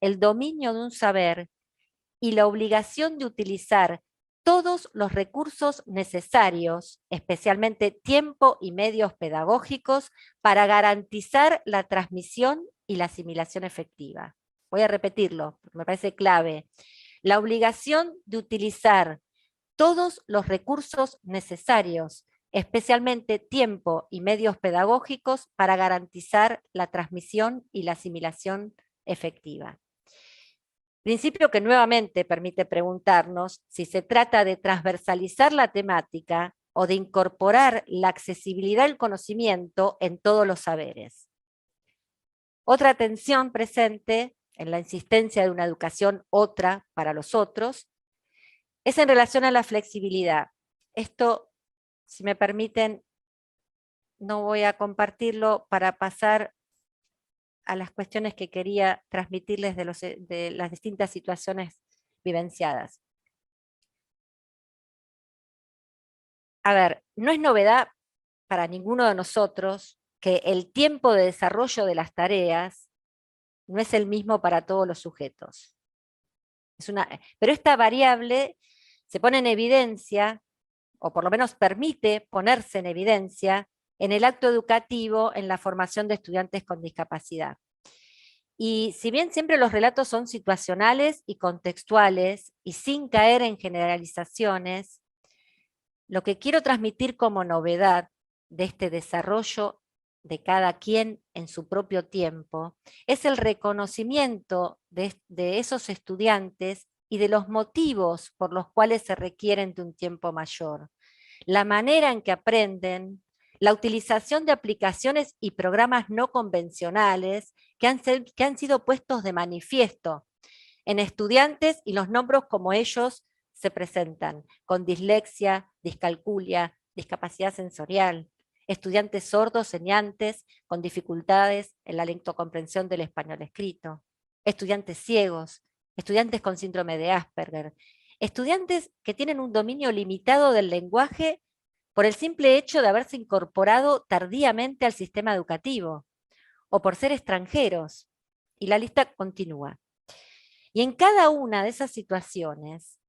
el dominio de un saber y la obligación de utilizar todos los recursos necesarios, especialmente tiempo y medios pedagógicos, para garantizar la transmisión y la asimilación efectiva. Voy a repetirlo, porque me parece clave. La obligación de utilizar todos los recursos necesarios, especialmente tiempo y medios pedagógicos, para garantizar la transmisión y la asimilación efectiva. Principio que nuevamente permite preguntarnos si se trata de transversalizar la temática o de incorporar la accesibilidad del conocimiento en todos los saberes. Otra tensión presente en la insistencia de una educación otra para los otros es en relación a la flexibilidad. Esto, si me permiten, no voy a compartirlo para pasar a las cuestiones que quería transmitirles de las distintas situaciones vivenciadas. A ver, no es novedad para ninguno de nosotros que el tiempo de desarrollo de las tareas no es el mismo para todos los sujetos. Pero esta variable se pone en evidencia, o por lo menos permite ponerse en evidencia, en el acto educativo, en la formación de estudiantes con discapacidad. Y si bien siempre los relatos son situacionales y contextuales, y sin caer en generalizaciones, lo que quiero transmitir como novedad de este desarrollo de cada quien en su propio tiempo es el reconocimiento de esos estudiantes y de los motivos por los cuales se requieren de un tiempo mayor. La manera en que aprenden, la utilización de aplicaciones y programas no convencionales que han sido puestos de manifiesto en estudiantes y los nombres como ellos se presentan, con dislexia, discalculia, discapacidad sensorial, estudiantes sordos, señantes, con dificultades en la lectocomprensión del español escrito, estudiantes ciegos, estudiantes con síndrome de Asperger, estudiantes que tienen un dominio limitado del lenguaje por el simple hecho de haberse incorporado tardíamente al sistema educativo, o por ser extranjeros, y la lista continúa. Y en cada una de esas situaciones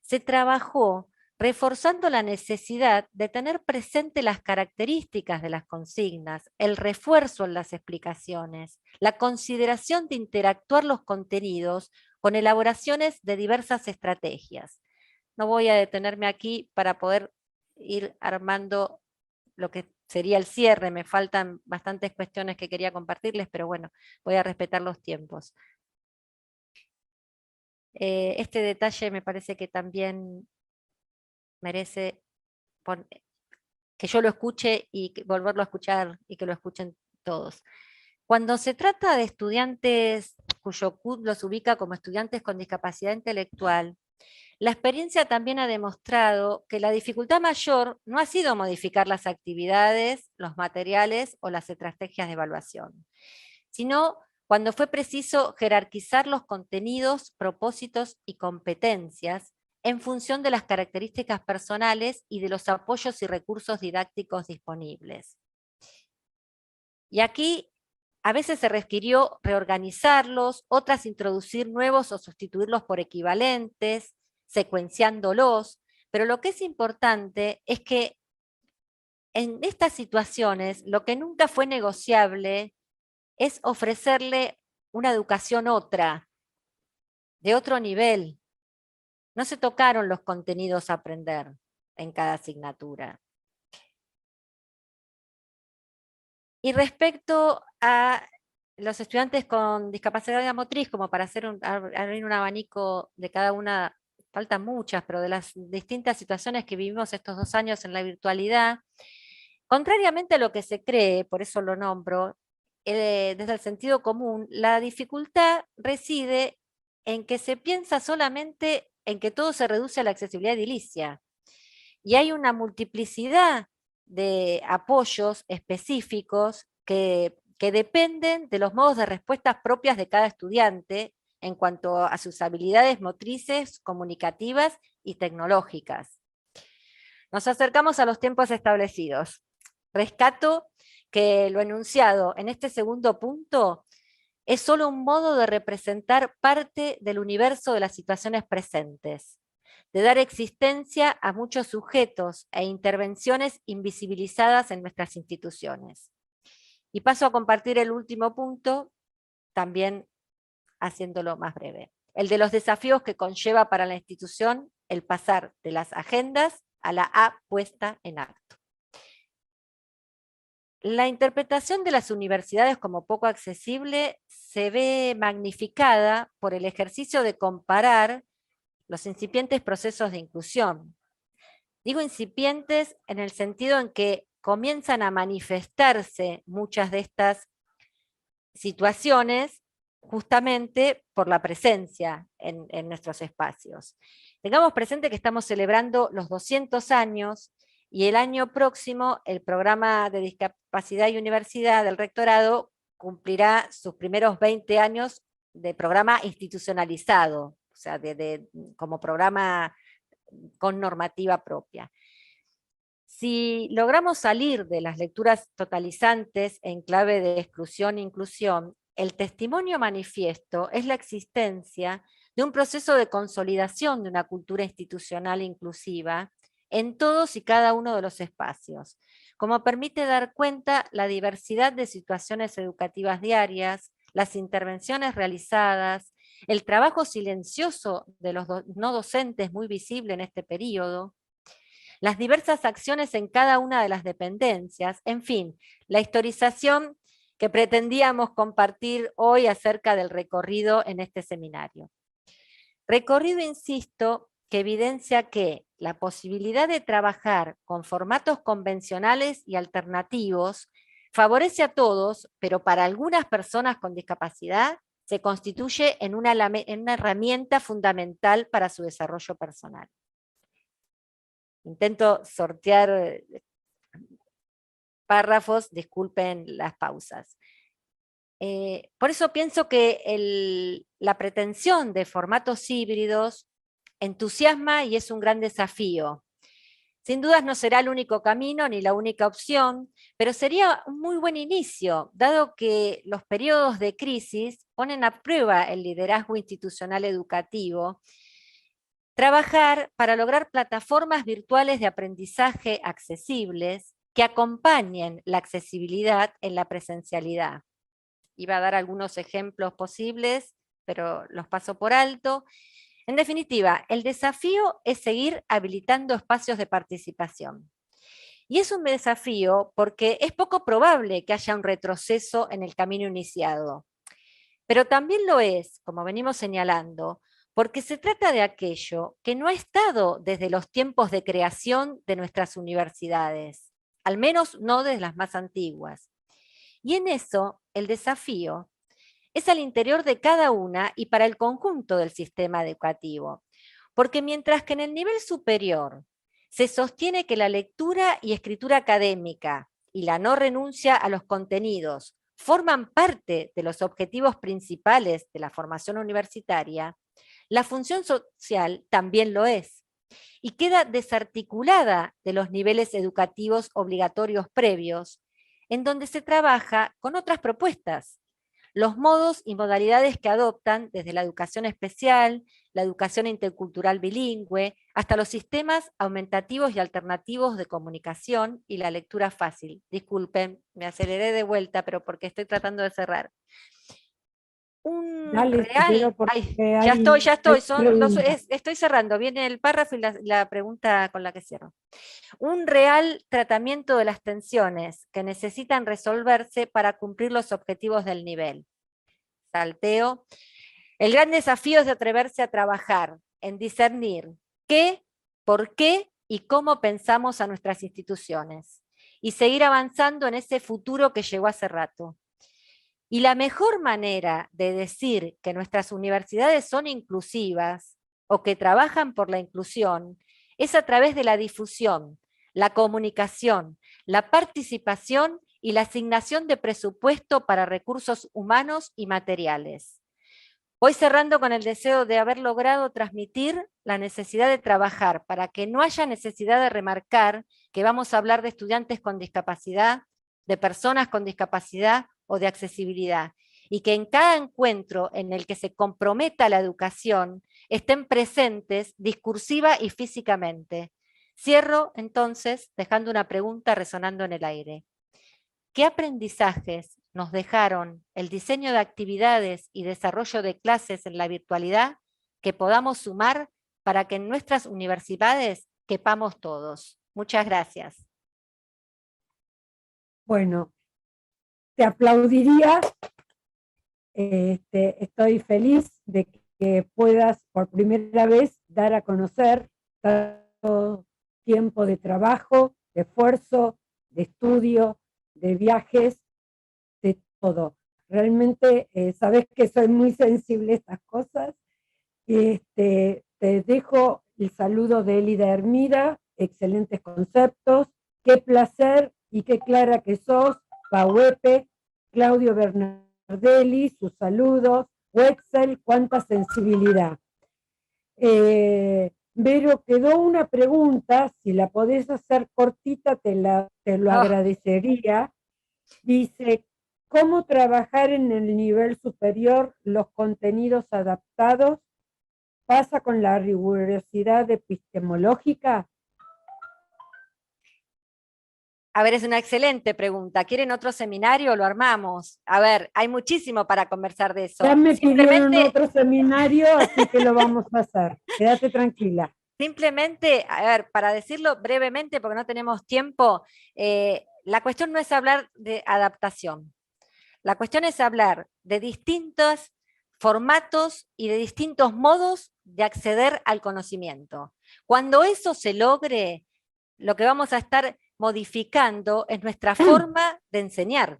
se trabajó reforzando la necesidad de tener presente las características de las consignas, el refuerzo en las explicaciones, la consideración de interactuar los contenidos con elaboraciones de diversas estrategias. No voy a detenerme aquí para poder ir armando lo que sería el cierre, me faltan bastantes cuestiones que quería compartirles, pero bueno, voy a respetar los tiempos. Este detalle me parece que también merece que yo lo escuche y volverlo a escuchar y que lo escuchen todos. Cuando se trata de estudiantes cuyo CUT los ubica como estudiantes con discapacidad intelectual, la experiencia también ha demostrado que la dificultad mayor no ha sido modificar las actividades, los materiales o las estrategias de evaluación, sino cuando fue preciso jerarquizar los contenidos, propósitos y competencias en función de las características personales y de los apoyos y recursos didácticos disponibles. Y aquí a veces se requirió reorganizarlos, otras introducir nuevos o sustituirlos por equivalentes, secuenciándolos, pero lo que es importante es que en estas situaciones lo que nunca fue negociable es ofrecerle una educación otra, de otro nivel. No se tocaron los contenidos a aprender en cada asignatura. Y respecto a los estudiantes con discapacidad motriz, como para abrir un abanico de cada una, faltan muchas, pero de las distintas situaciones que vivimos estos 2 años en la virtualidad, contrariamente a lo que se cree, por eso lo nombro, desde el sentido común, la dificultad reside en que se piensa solamente en que todo se reduce a la accesibilidad edilicia. Y hay una multiplicidad de apoyos específicos que dependen de los modos de respuestas propias de cada estudiante en cuanto a sus habilidades motrices, comunicativas y tecnológicas. Nos acercamos a los tiempos establecidos. Rescato que lo enunciado en este segundo punto es solo un modo de representar parte del universo de las situaciones presentes, de dar existencia a muchos sujetos e intervenciones invisibilizadas en nuestras instituciones. Y paso a compartir el último punto, también haciéndolo más breve. El de los desafíos que conlleva para la institución el pasar de las agendas a la puesta en acto. La interpretación de las universidades como poco accesible se ve magnificada por el ejercicio de comparar los incipientes procesos de inclusión. Digo incipientes en el sentido en que comienzan a manifestarse muchas de estas situaciones justamente por la presencia en nuestros espacios. Tengamos presente que estamos celebrando los 200 años y el año próximo el programa de discapacidad y universidad del rectorado cumplirá sus primeros 20 años de programa institucionalizado, o sea, como programa con normativa propia. Si logramos salir de las lecturas totalizantes en clave de exclusión e inclusión, el testimonio manifiesto es la existencia de un proceso de consolidación de una cultura institucional inclusiva en todos y cada uno de los espacios, como permite dar cuenta la diversidad de situaciones educativas diarias, las intervenciones realizadas, el trabajo silencioso de los no docentes muy visible en este periodo, las diversas acciones en cada una de las dependencias, en fin, la historización que pretendíamos compartir hoy acerca del recorrido en este seminario. Recorrido, insisto, que evidencia que la posibilidad de trabajar con formatos convencionales y alternativos favorece a todos, pero para algunas personas con discapacidad se constituye en una herramienta fundamental para su desarrollo personal. Intento sortear párrafos, disculpen las pausas. Por eso pienso que la pretensión de formatos híbridos entusiasma y es un gran desafío. Sin dudas no será el único camino ni la única opción, pero sería un muy buen inicio, dado que los periodos de crisis ponen a prueba el liderazgo institucional educativo. Trabajar para lograr plataformas virtuales de aprendizaje accesibles que acompañen la accesibilidad en la presencialidad. Iba a dar algunos ejemplos posibles, pero los paso por alto. En definitiva, el desafío es seguir habilitando espacios de participación. Y es un desafío porque es poco probable que haya un retroceso en el camino iniciado. Pero también lo es, como venimos señalando, porque se trata de aquello que no ha estado desde los tiempos de creación de nuestras universidades, al menos no desde las más antiguas. Y en eso, el desafío es al interior de cada una y para el conjunto del sistema educativo. Porque mientras que en el nivel superior se sostiene que la lectura y escritura académica y la no renuncia a los contenidos forman parte de los objetivos principales de la formación universitaria, la función social también lo es, y queda desarticulada de los niveles educativos obligatorios previos, en donde se trabaja con otras propuestas, los modos y modalidades que adoptan desde la educación especial, la educación intercultural bilingüe, hasta los sistemas aumentativos y alternativos de comunicación y la lectura fácil. Disculpen, me aceleré de vuelta, pero porque estoy tratando de cerrar. Un Dale, real, Vero, porque ay, ya estoy, hay preguntas. estoy cerrando, viene el párrafo y la pregunta con la que cierro. Un real tratamiento de las tensiones que necesitan resolverse para cumplir los objetivos del nivel. Salteo. El gran desafío es de atreverse a trabajar, en discernir qué, por qué y cómo pensamos a nuestras instituciones, y seguir avanzando en ese futuro que llegó hace rato. Y la mejor manera de decir que nuestras universidades son inclusivas o que trabajan por la inclusión es a través de la difusión, la comunicación, la participación y la asignación de presupuesto para recursos humanos y materiales. Voy cerrando con el deseo de haber logrado transmitir la necesidad de trabajar para que no haya necesidad de remarcar que vamos a hablar de estudiantes con discapacidad, de personas con discapacidad o de accesibilidad, y que en cada encuentro en el que se comprometa la educación estén presentes discursiva y físicamente. Cierro entonces dejando una pregunta resonando en el aire. ¿Qué aprendizajes nos dejaron el diseño de actividades y desarrollo de clases en la virtualidad que podamos sumar para que en nuestras universidades quepamos todos? Muchas gracias. Bueno, te aplaudiría. Estoy feliz de que puedas por primera vez dar a conocer tanto tiempo de trabajo, de esfuerzo, de estudio, de viajes, de todo. Realmente sabes que soy muy sensible a estas cosas. Te dejo el saludo de Elida Hermida, excelentes conceptos, qué placer y qué clara que sos, Pauepe, Claudio Bernardelli, sus saludos, Wetzel, cuánta sensibilidad. Vero, quedó una pregunta, si la podés hacer cortita te lo agradecería. Dice, ¿cómo trabajar en el nivel superior los contenidos adaptados? ¿Pasa con la rigurosidad epistemológica? A ver, es una excelente pregunta. ¿Quieren otro seminario? Lo armamos. A ver, hay muchísimo para conversar de eso. Ya me pidieron otro seminario, así que lo vamos a hacer. Quédate tranquila. Simplemente, a ver, para decirlo brevemente, porque no tenemos tiempo, la cuestión no es hablar de adaptación. La cuestión es hablar de distintos formatos y de distintos modos de acceder al conocimiento. Cuando eso se logre, lo que vamos a estar modificando es nuestra forma de enseñar.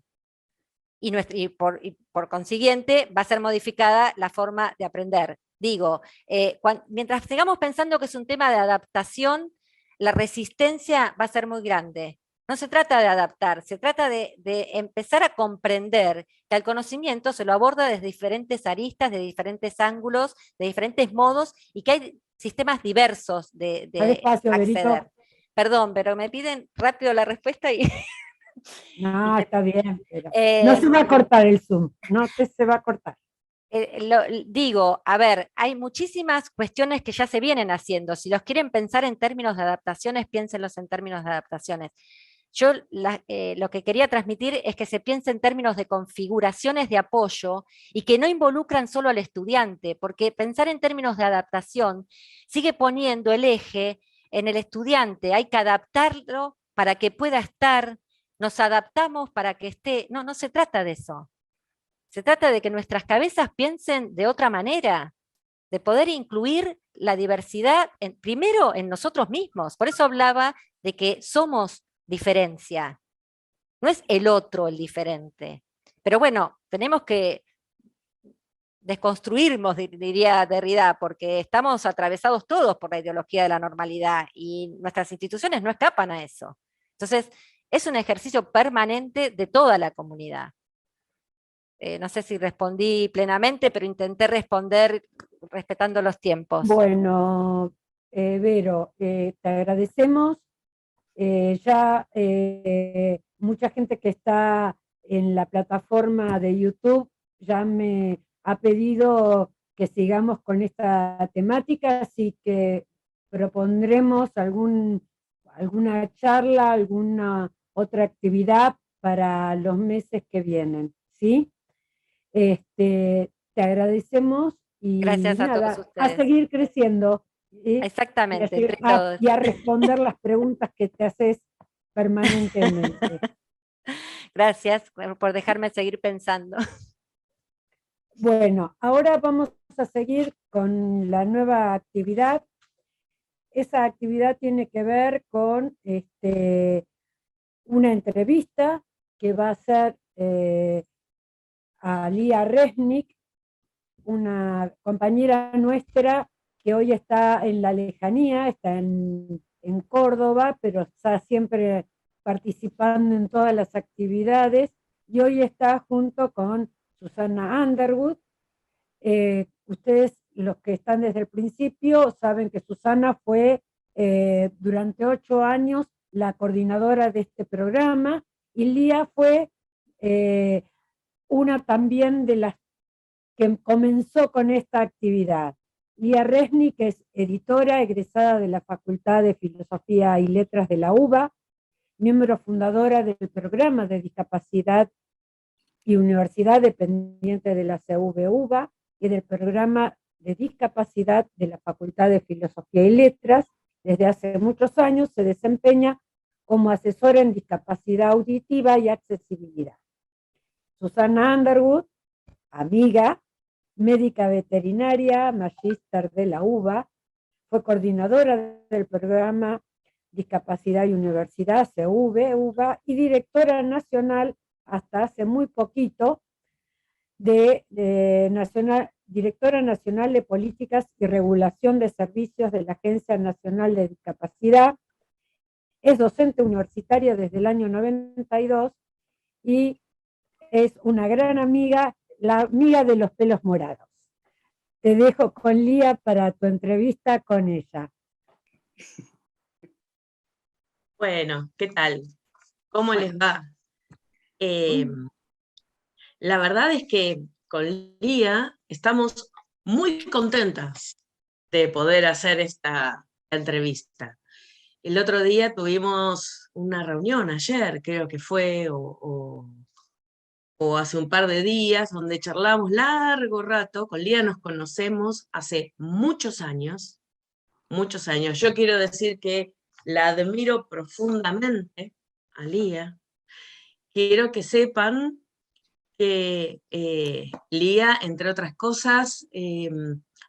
Y por consiguiente va a ser modificada la forma de aprender. Digo, mientras sigamos pensando que es un tema de adaptación, la resistencia va a ser muy grande. No se trata de adaptar, se trata de empezar a comprender que al conocimiento se lo aborda desde diferentes aristas, de diferentes ángulos, de diferentes modos, y que hay sistemas diversos de Despacio, acceder. Berito. Perdón, pero me piden rápido la respuesta y... No, está bien. Pero no se va a cortar el Zoom, no se va a cortar. Digo, a ver, hay muchísimas cuestiones que ya se vienen haciendo. Si los quieren pensar en términos de adaptaciones, piénsenlos en términos de adaptaciones. Yo lo que quería transmitir es que se piense en términos de configuraciones de apoyo y que no involucran solo al estudiante, porque pensar en términos de adaptación sigue poniendo el eje en el estudiante. Hay que adaptarlo para que pueda estar, nos adaptamos para que esté. No, no se trata de eso. Se trata de que nuestras cabezas piensen de otra manera, de poder incluir la diversidad primero en nosotros mismos. Por eso hablaba de que somos diferencia. No es el otro el diferente. Pero bueno, tenemos que desconstruirnos, diría Derrida, porque estamos atravesados todos por la ideología de la normalidad y nuestras instituciones no escapan a eso. Entonces, es un ejercicio permanente de toda la comunidad. No sé si respondí plenamente, pero intenté responder respetando los tiempos. Bueno, Vero, te agradecemos. Ya mucha gente que está en la plataforma de YouTube ya me ha pedido que sigamos con esta temática, así que propondremos alguna charla, alguna otra actividad para los meses que vienen, ¿sí? te agradecemos y Gracias a todos nada, a ustedes. seguir creciendo. Y Exactamente, y entre todos. y a responder las preguntas que te haces permanentemente. Gracias por dejarme seguir pensando. Bueno, ahora vamos a seguir con la nueva actividad. Esa actividad tiene que ver con una entrevista que va a ser a Lía Resnick, una compañera nuestra que hoy está en la lejanía, está en Córdoba, pero está siempre participando en todas las actividades, y hoy está junto con Susana Underwood. Ustedes, los que están desde el principio, saben que Susana fue durante 8 años la coordinadora de este programa, y Lía fue una también de las que comenzó con esta actividad. Lía Resnick es editora egresada de la Facultad de Filosofía y Letras de la UBA, miembro fundadora del programa de discapacidad y universidad dependiente de la CVUBA y del programa de discapacidad de la Facultad de Filosofía y Letras. Desde hace muchos años se desempeña como asesora en discapacidad auditiva y accesibilidad. Susana Underwood, amiga, médica veterinaria, magíster de la UBA, fue coordinadora del programa Discapacidad y Universidad, CV-UBA, y directora nacional hasta hace muy poquito directora nacional de Políticas y Regulación de Servicios de la Agencia Nacional de Discapacidad. Es docente universitaria desde el año 92 y es una gran amiga, la amiga de los pelos morados. Te dejo con Lía para tu entrevista con ella. Bueno, ¿qué tal? ¿Cómo les va? La verdad es que con Lía estamos muy contentas de poder hacer esta entrevista. El otro día tuvimos una reunión, ayer creo que fue, o hace un par de días, donde charlamos largo rato. Con Lía nos conocemos hace muchos años, muchos años. Yo quiero decir que la admiro profundamente a Lía. Quiero que sepan que Lía, entre otras cosas,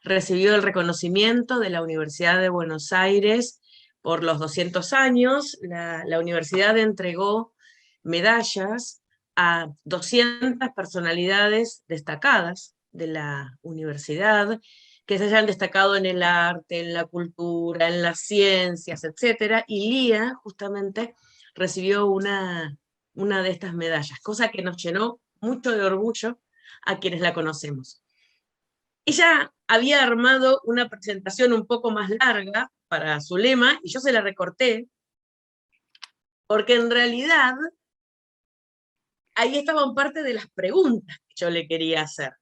recibió el reconocimiento de la Universidad de Buenos Aires por los 200 años. La universidad entregó medallas a 200 personalidades destacadas de la universidad, que se hayan destacado en el arte, en la cultura, en las ciencias, etc. Y Lía justamente recibió una de estas medallas, cosa que nos llenó mucho de orgullo a quienes la conocemos. Ella había armado una presentación un poco más larga para su lema, y yo se la recorté, porque en realidad ahí estaban parte de las preguntas que yo le quería hacer.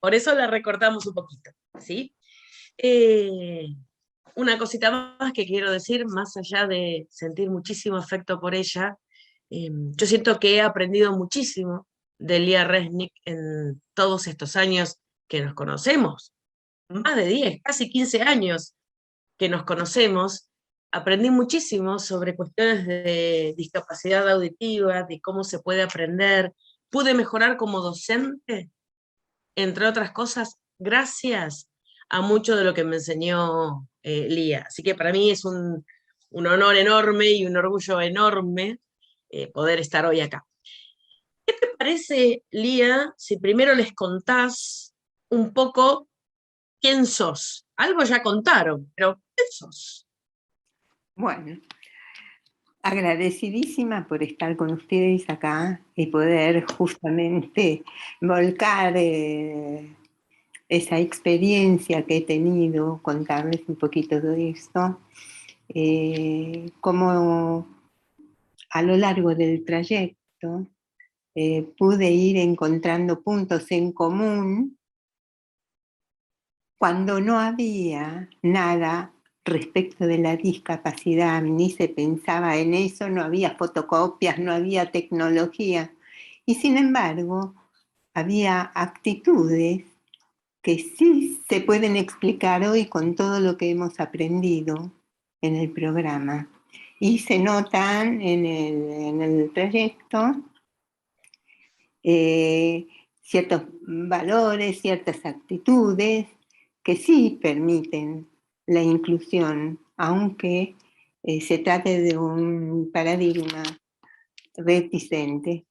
Por eso la recortamos un poquito, ¿sí? Una cosita más que quiero decir, más allá de sentir muchísimo afecto por ella, yo siento que he aprendido muchísimo de Lía Resnick en todos estos años que nos conocemos, más de 10, casi 15 años que nos conocemos. Aprendí muchísimo sobre cuestiones de discapacidad auditiva, de cómo se puede aprender. Pude mejorar como docente, entre otras cosas, gracias a mucho de lo que me enseñó Lía. Así que para mí es un honor enorme y un orgullo enorme poder estar hoy acá. ¿Qué te parece, Lía, si primero les contás un poco quién sos? Algo ya contaron, pero ¿quién sos? Bueno, agradecidísima por estar con ustedes acá y poder justamente volcar esa experiencia que he tenido, contarles un poquito de esto, cómo a lo largo del trayecto pude ir encontrando puntos en común cuando no había nada respecto de la discapacidad, ni se pensaba en eso, no había fotocopias, no había tecnología. Y sin embargo, había actitudes que sí se pueden explicar hoy con todo lo que hemos aprendido en el programa. Y se notan en el trayecto ciertos valores, ciertas actitudes que sí permiten la inclusión, aunque se trate de un paradigma reticente.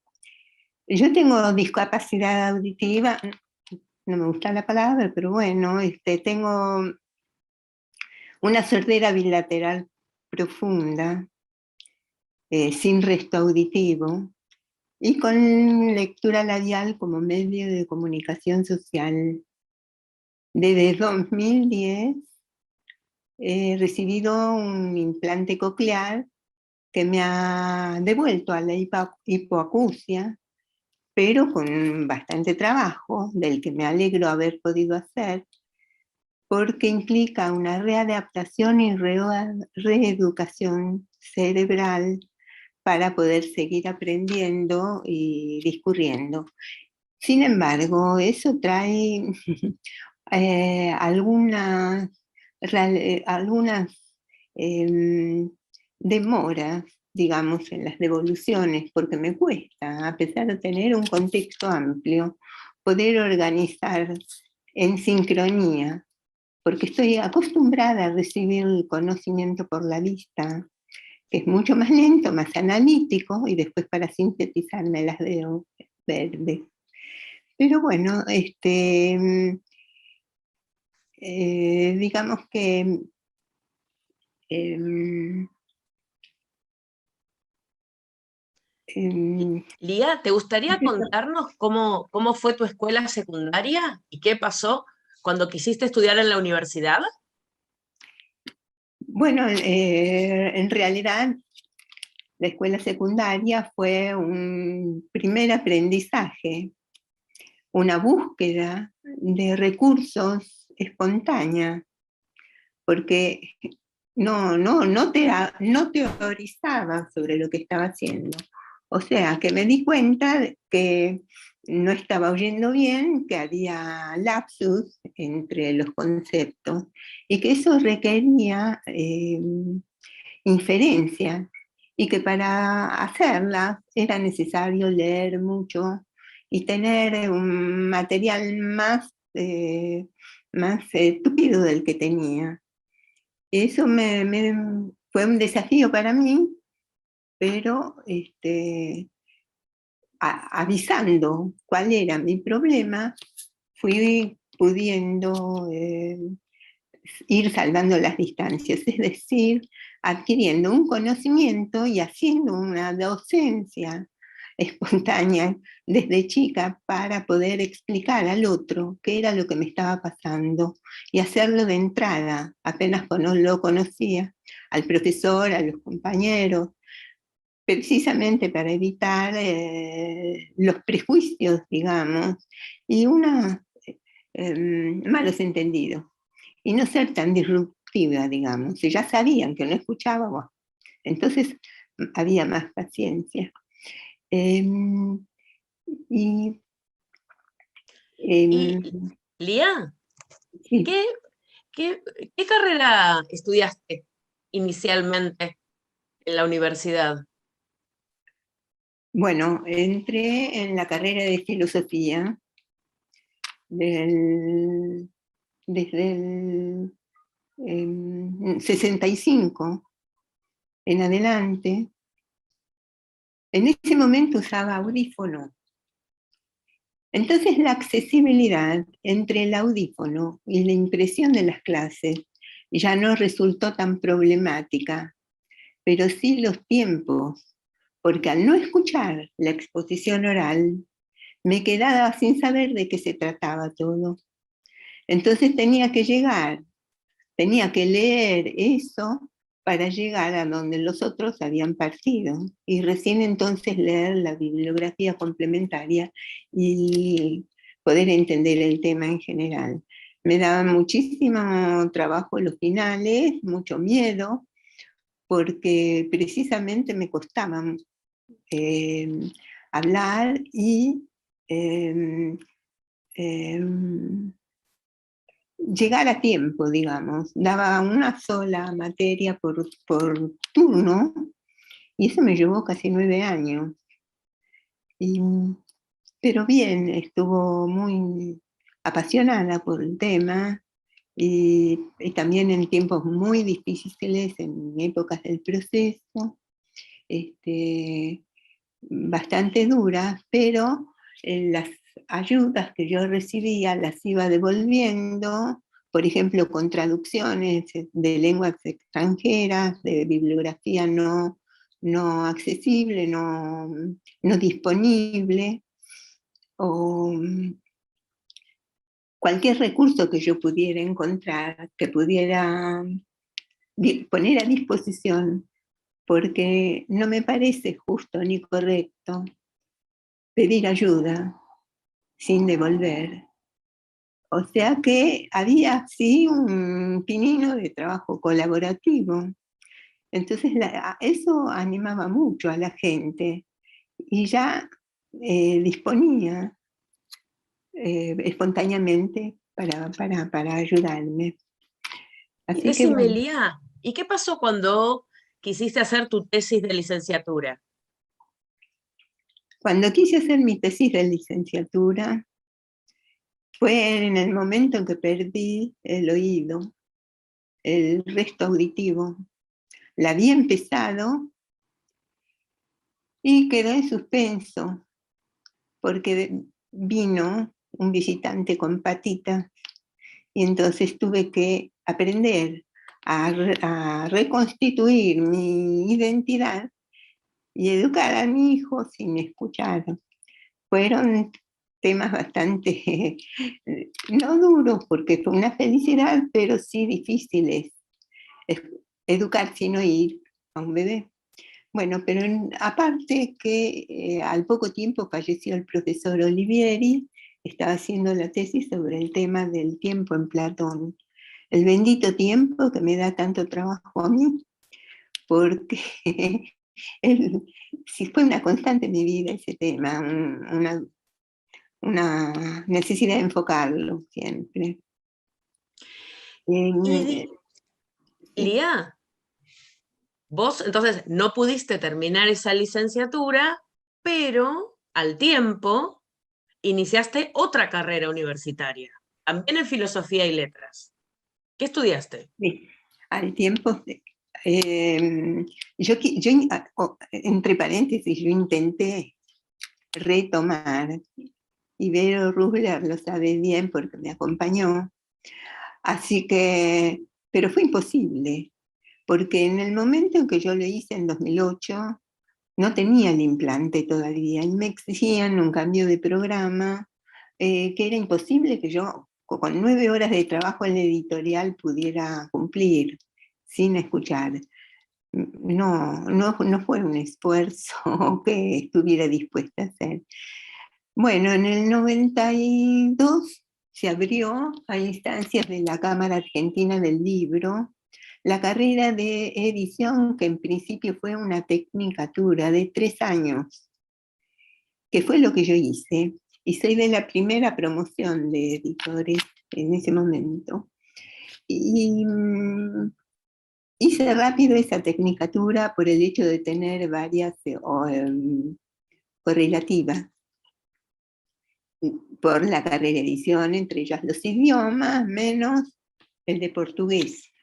Yo tengo discapacidad auditiva, no me gusta la palabra, pero bueno, tengo una sordera bilateral profunda, sin resto auditivo, y con lectura labial como medio de comunicación social. Desde 2010 he recibido un implante coclear que me ha devuelto a la hipoacusia, pero con bastante trabajo, del que me alegro haber podido hacer, porque implica una readaptación y reeducación cerebral para poder seguir aprendiendo y discurriendo. Sin embargo, eso trae algunas demoras, digamos, en las devoluciones, porque me cuesta, a pesar de tener un contexto amplio, poder organizar en sincronía, porque estoy acostumbrada a recibir el conocimiento por la vista, que es mucho más lento, más analítico, y después para sintetizar me las veo verdes. Pero bueno, digamos que Lía, ¿te gustaría contarnos cómo fue tu escuela secundaria y qué pasó cuando quisiste estudiar en la universidad? Bueno, en realidad la escuela secundaria fue un primer aprendizaje, una búsqueda de recursos espontánea, porque no teorizaba sobre lo que estaba haciendo. O sea, que me di cuenta de que no estaba oyendo bien, que había lapsus entre los conceptos, y que eso requería inferencia, y que para hacerlas era necesario leer mucho y tener un material más tupido del que tenía. Eso fue un desafío para mí, pero avisando cuál era mi problema, fui pudiendo ir salvando las distancias, es decir, adquiriendo un conocimiento y haciendo una docencia espontánea desde chica para poder explicar al otro qué era lo que me estaba pasando y hacerlo de entrada, apenas no lo conocía, al profesor, a los compañeros, precisamente para evitar los prejuicios, digamos, y malos entendidos, y no ser tan disruptiva, digamos. Si ya sabían que no escuchábamos, entonces había más paciencia. Lía, sí. ¿qué carrera estudiaste inicialmente en la universidad? Bueno, entré en la carrera de filosofía desde el 65 en adelante. En ese momento usaba audífono. Entonces la accesibilidad entre el audífono y la impresión de las clases ya no resultó tan problemática, pero sí los tiempos, porque al no escuchar la exposición oral, me quedaba sin saber de qué se trataba todo. Entonces tenía que leer eso para llegar a donde los otros habían partido, y recién entonces leer la bibliografía complementaria y poder entender el tema en general. Me daba muchísimo trabajo los finales, mucho miedo, porque precisamente me costaba hablar y em, llegar a tiempo, digamos. Daba una sola materia por turno, y eso me llevó casi 9 años. Pero bien, estuvo muy apasionada por el tema, y también en tiempos muy difíciles, en épocas del proceso, bastante duras, pero las ayudas que yo recibía las iba devolviendo, por ejemplo, con traducciones de lenguas extranjeras, de bibliografía no accesible, no disponible, o cualquier recurso que yo pudiera encontrar, que pudiera poner a disposición, porque no me parece justo ni correcto pedir ayuda sin devolver. O sea que había sí un pinino de trabajo colaborativo. Entonces eso animaba mucho a la gente, y ya disponía espontáneamente para ayudarme. Y Así que decime, bueno, Lía, ¿y qué pasó cuando quisiste hacer tu tesis de licenciatura? cuando quise hacer mi tesis de licenciatura, fue en el momento en que perdí el oído, el resto auditivo. La había empezado y quedó en suspenso, porque vino un visitante con patitas, y entonces tuve que aprender a reconstituir mi identidad y educar a mi hijo sin escuchar. Fueron temas bastante, no duros, porque fue una felicidad, pero sí difíciles. Educar sin oír a un bebé. Bueno, pero aparte que al poco tiempo falleció el profesor Olivieri, estaba haciendo la tesis sobre el tema del tiempo en Platón. El bendito tiempo que me da tanto trabajo a mí, porque sí fue una constante en mi vida ese tema, una necesidad de enfocarlo siempre. Y Lía, vos entonces no pudiste terminar esa licenciatura, pero al tiempo iniciaste otra carrera universitaria, también en filosofía y letras. ¿Qué estudiaste? Sí, al tiempo, entre paréntesis, yo intenté retomar, y Vero Rubler lo sabe bien porque me acompañó, así que, pero fue imposible, porque en el momento en que yo lo hice en 2008, no tenía el implante todavía, y me exigían un cambio de programa, que era imposible que yo con 9 horas de trabajo en la editorial pudiera cumplir sin escuchar. No fue un esfuerzo que estuviera dispuesta a hacer. Bueno, en el 92 se abrió a instancias de la Cámara Argentina del Libro la carrera de edición, que en principio fue una tecnicatura de 3 años, que fue lo que yo hice, y soy de la primera promoción de editores en ese momento. Y hice rápido esa tecnicatura por el hecho de tener varias correlativas por la carrera de edición, entre ellas los idiomas, menos el de portugués.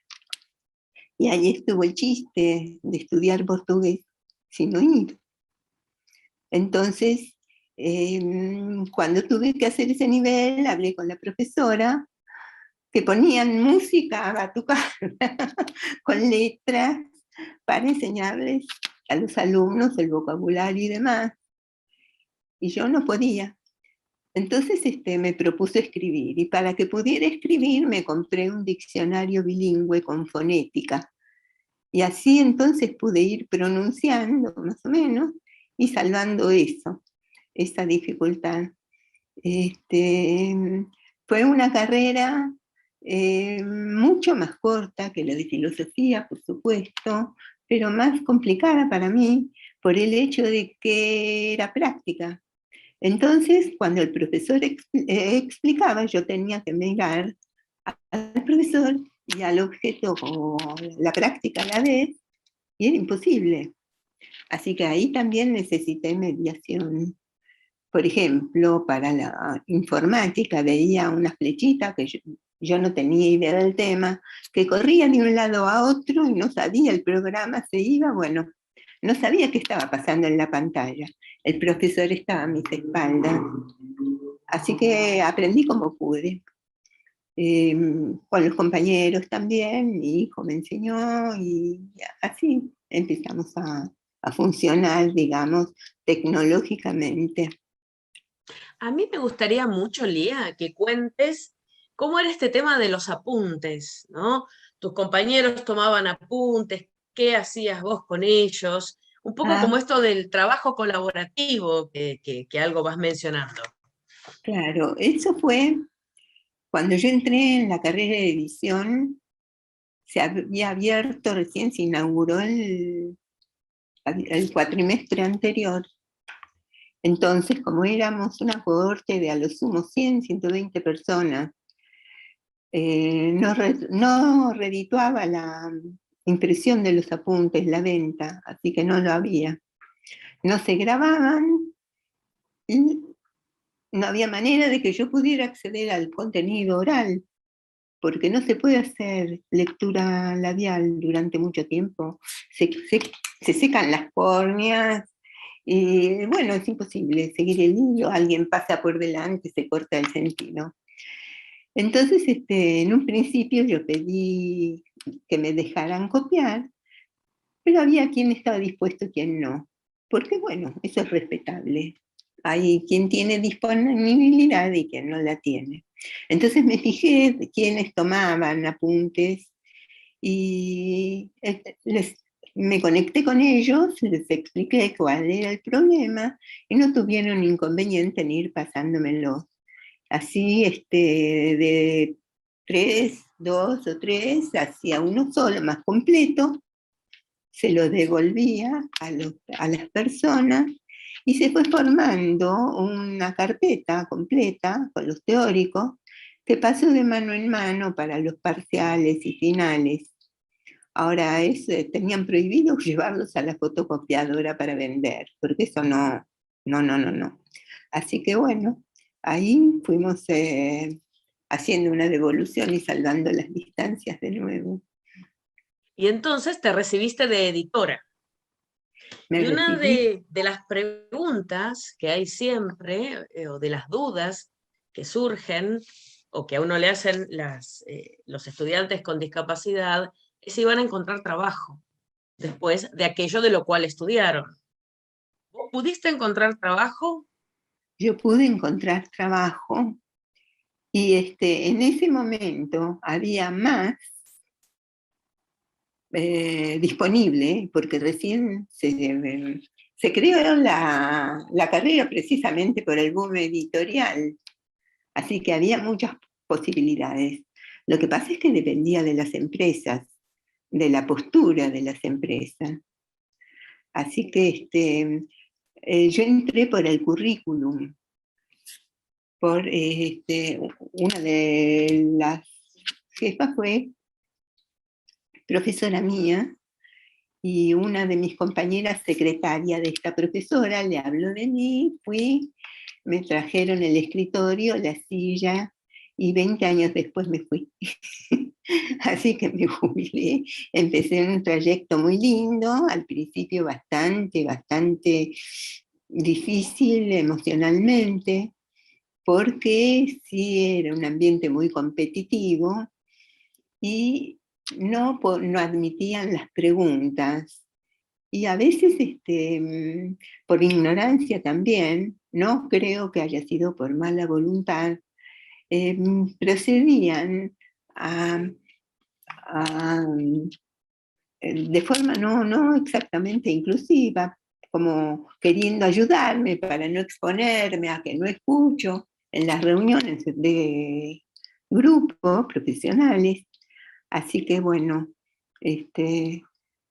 Y ahí estuvo el chiste de estudiar portugués sin oír. Entonces, cuando tuve que hacer ese nivel, hablé con la profesora, que ponían música a batucar con letras para enseñarles a los alumnos el vocabulario y demás. Y yo no podía. Entonces me propuse escribir, y para que pudiera escribir me compré un diccionario bilingüe con fonética. Y así entonces pude ir pronunciando más o menos y salvando esa dificultad. Fue una carrera mucho más corta que la de filosofía, por supuesto, pero más complicada para mí por el hecho de que era práctica. Entonces, cuando el profesor explicaba, yo tenía que mirar al profesor y al objeto o la práctica a la vez, y era imposible. Así que ahí también necesité mediación. Por ejemplo, para la informática veía una flechita que yo no tenía idea del tema, que corría de un lado a otro y no sabía, el programa se iba, bueno, no sabía qué estaba pasando en la pantalla. El profesor estaba a mis espaldas. Así que aprendí como pude. Con los compañeros también, mi hijo me enseñó y así empezamos a funcionar, digamos, tecnológicamente. A mí me gustaría mucho, Lía, que cuentes cómo era este tema de los apuntes, ¿no? Tus compañeros tomaban apuntes, ¿qué hacías vos con ellos? Un poco como esto del trabajo colaborativo que algo vas mencionando. Claro, eso fue cuando yo entré en la carrera de edición, se había abierto, recién se inauguró el cuatrimestre anterior. Entonces, como éramos una cohorte de a lo sumo 100, 120 personas, no redituaba la impresión de los apuntes, la venta, así que no lo había. No se grababan y no había manera de que yo pudiera acceder al contenido oral, porque no se puede hacer lectura labial durante mucho tiempo. Se secan las córneas, y bueno, es imposible seguir el hilo, alguien pasa por delante, se corta el sentido. Entonces, en un principio yo pedí que me dejaran copiar, pero había quien estaba dispuesto y quien no, porque bueno, eso es respetable. Hay quien tiene disponibilidad y quien no la tiene. Entonces me fijé de quienes tomaban apuntes y me conecté con ellos, les expliqué cuál era el problema y no tuvieron inconveniente en ir pasándomelo. Así, de 2 o 3, hacía uno solo, más completo, se lo devolvía a las personas y se fue formando una carpeta completa con los teóricos que pasó de mano en mano para los parciales y finales. Ahora tenían prohibido llevarlos a la fotocopiadora para vender, porque eso no. Así que bueno, ahí fuimos haciendo una devolución y salvando las distancias de nuevo. Y entonces te recibiste de editora. Y una de las preguntas que hay siempre, o de las dudas que surgen, o que a uno le hacen los estudiantes con discapacidad, es si van a encontrar trabajo después de aquello de lo cual estudiaron. ¿Vos pudiste encontrar trabajo? Yo pude encontrar trabajo y en ese momento había más disponible, porque recién se creó la carrera precisamente por el boom editorial, así que había muchas posibilidades. Lo que pasa es que dependía de las empresas, de la postura de las empresas. Así que yo entré por el currículum, por una de las jefas fue profesora mía, y una de mis compañeras secretaria de esta profesora le habló de mí, fui, me trajeron el escritorio, la silla, y 20 años después me fui. Así que me jubilé, empecé un trayecto muy lindo, al principio bastante difícil emocionalmente, porque sí era un ambiente muy competitivo y no admitían las preguntas. Y a veces, por ignorancia también, no creo que haya sido por mala voluntad, procedían de forma no exactamente inclusiva, como queriendo ayudarme para no exponerme a que no escucho en las reuniones de grupos profesionales. Así que bueno,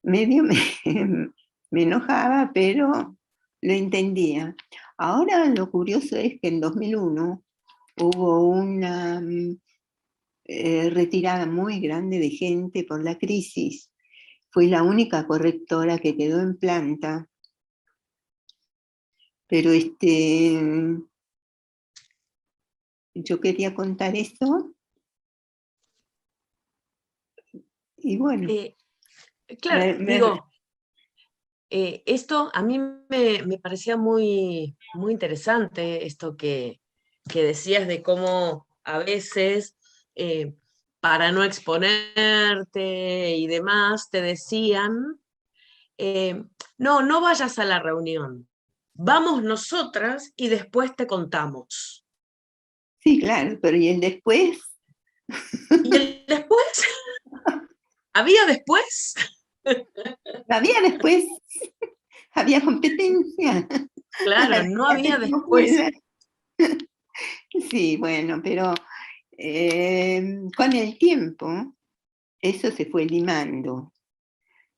medio me enojaba, pero lo entendía. Ahora lo curioso es que en 2001 hubo una retirada muy grande de gente por la crisis. Fui la única correctora que quedó en planta, pero yo quería contar eso, y bueno. Claro, digo, esto a mí me parecía muy, muy interesante, esto que decías de cómo a veces, para no exponerte y demás, te decían, no, no vayas a la reunión, vamos nosotras y después te contamos. Sí, claro, pero ¿y el después? ¿Y el después? ¿Había después? Había después, había competencia. Claro, no había después. Sí, bueno, pero con el tiempo eso se fue limando.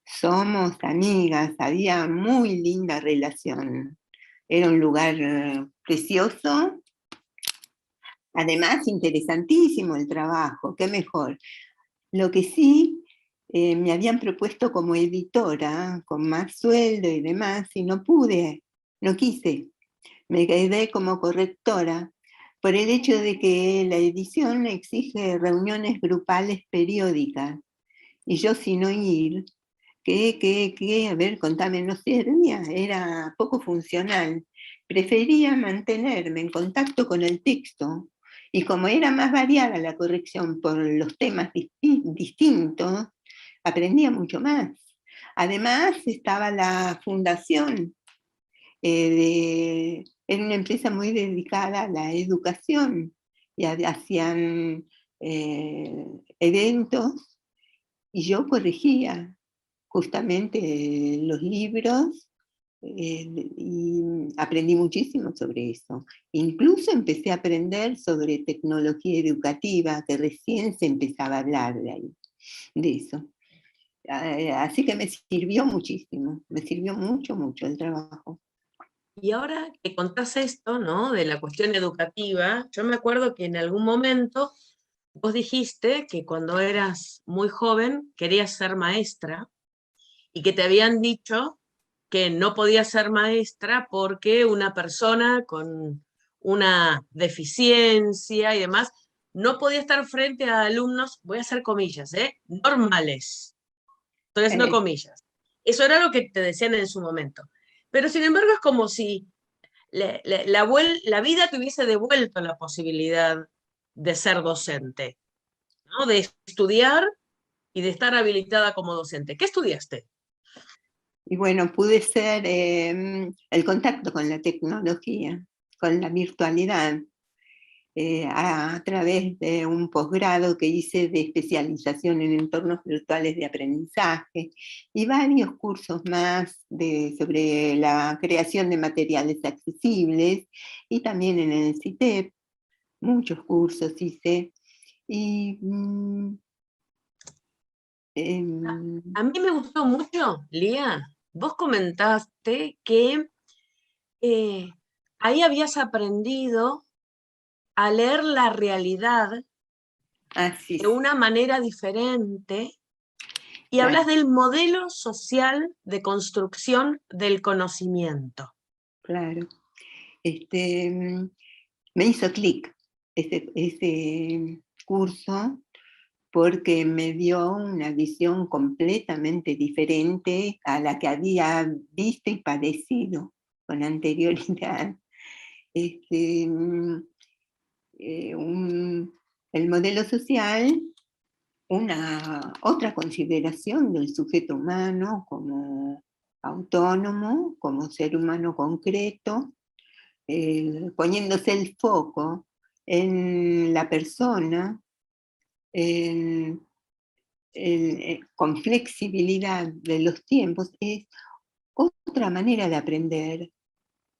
Somos amigas, había muy linda relación. Era un lugar precioso, además interesantísimo el trabajo, qué mejor. Lo que sí, me habían propuesto como editora, con más sueldo y demás, y no pude, no quise. Me quedé como correctora, por el hecho de que la edición exige reuniones grupales periódicas, y yo sin no ir, a ver, contame, no servía, era poco funcional. Prefería mantenerme en contacto con el texto, y como era más variada la corrección por los temas distintos, aprendía mucho más. Además estaba la fundación, era una empresa muy dedicada a la educación, y hacían eventos, y yo corregía justamente los libros, y aprendí muchísimo sobre eso. Incluso empecé a aprender sobre tecnología educativa, que recién se empezaba a hablar de eso. Así que me sirvió muchísimo, me sirvió mucho, mucho el trabajo. Y ahora que contás esto, ¿no? De la cuestión educativa, yo me acuerdo que en algún momento vos dijiste que cuando eras muy joven querías ser maestra y que te habían dicho que no podías ser maestra porque una persona con una deficiencia y demás no podía estar frente a alumnos, voy a hacer comillas, normales. Estoy haciendo comillas. Eso era lo que te decían en su momento. Pero sin embargo es como si la vida te hubiese devuelto la posibilidad de ser docente, ¿no? De estudiar y de estar habilitada como docente. ¿Qué estudiaste? Y bueno, pude ser el contacto con la tecnología, con la virtualidad, a través de un posgrado que hice de especialización en entornos virtuales de aprendizaje, y varios cursos más sobre la creación de materiales accesibles, y también en el CITEP, muchos cursos hice. Y a mí me gustó mucho, Lía, vos comentaste que ahí habías aprendido a leer la realidad de una manera diferente, y claro. hablas del modelo social de construcción del conocimiento. Claro. Me hizo clic ese curso, porque me dio una visión completamente diferente a la que había visto y padecido con anterioridad. El modelo social, otra consideración del sujeto humano como autónomo, como ser humano concreto, poniéndose el foco en la persona, con flexibilidad de los tiempos, es otra manera de aprender,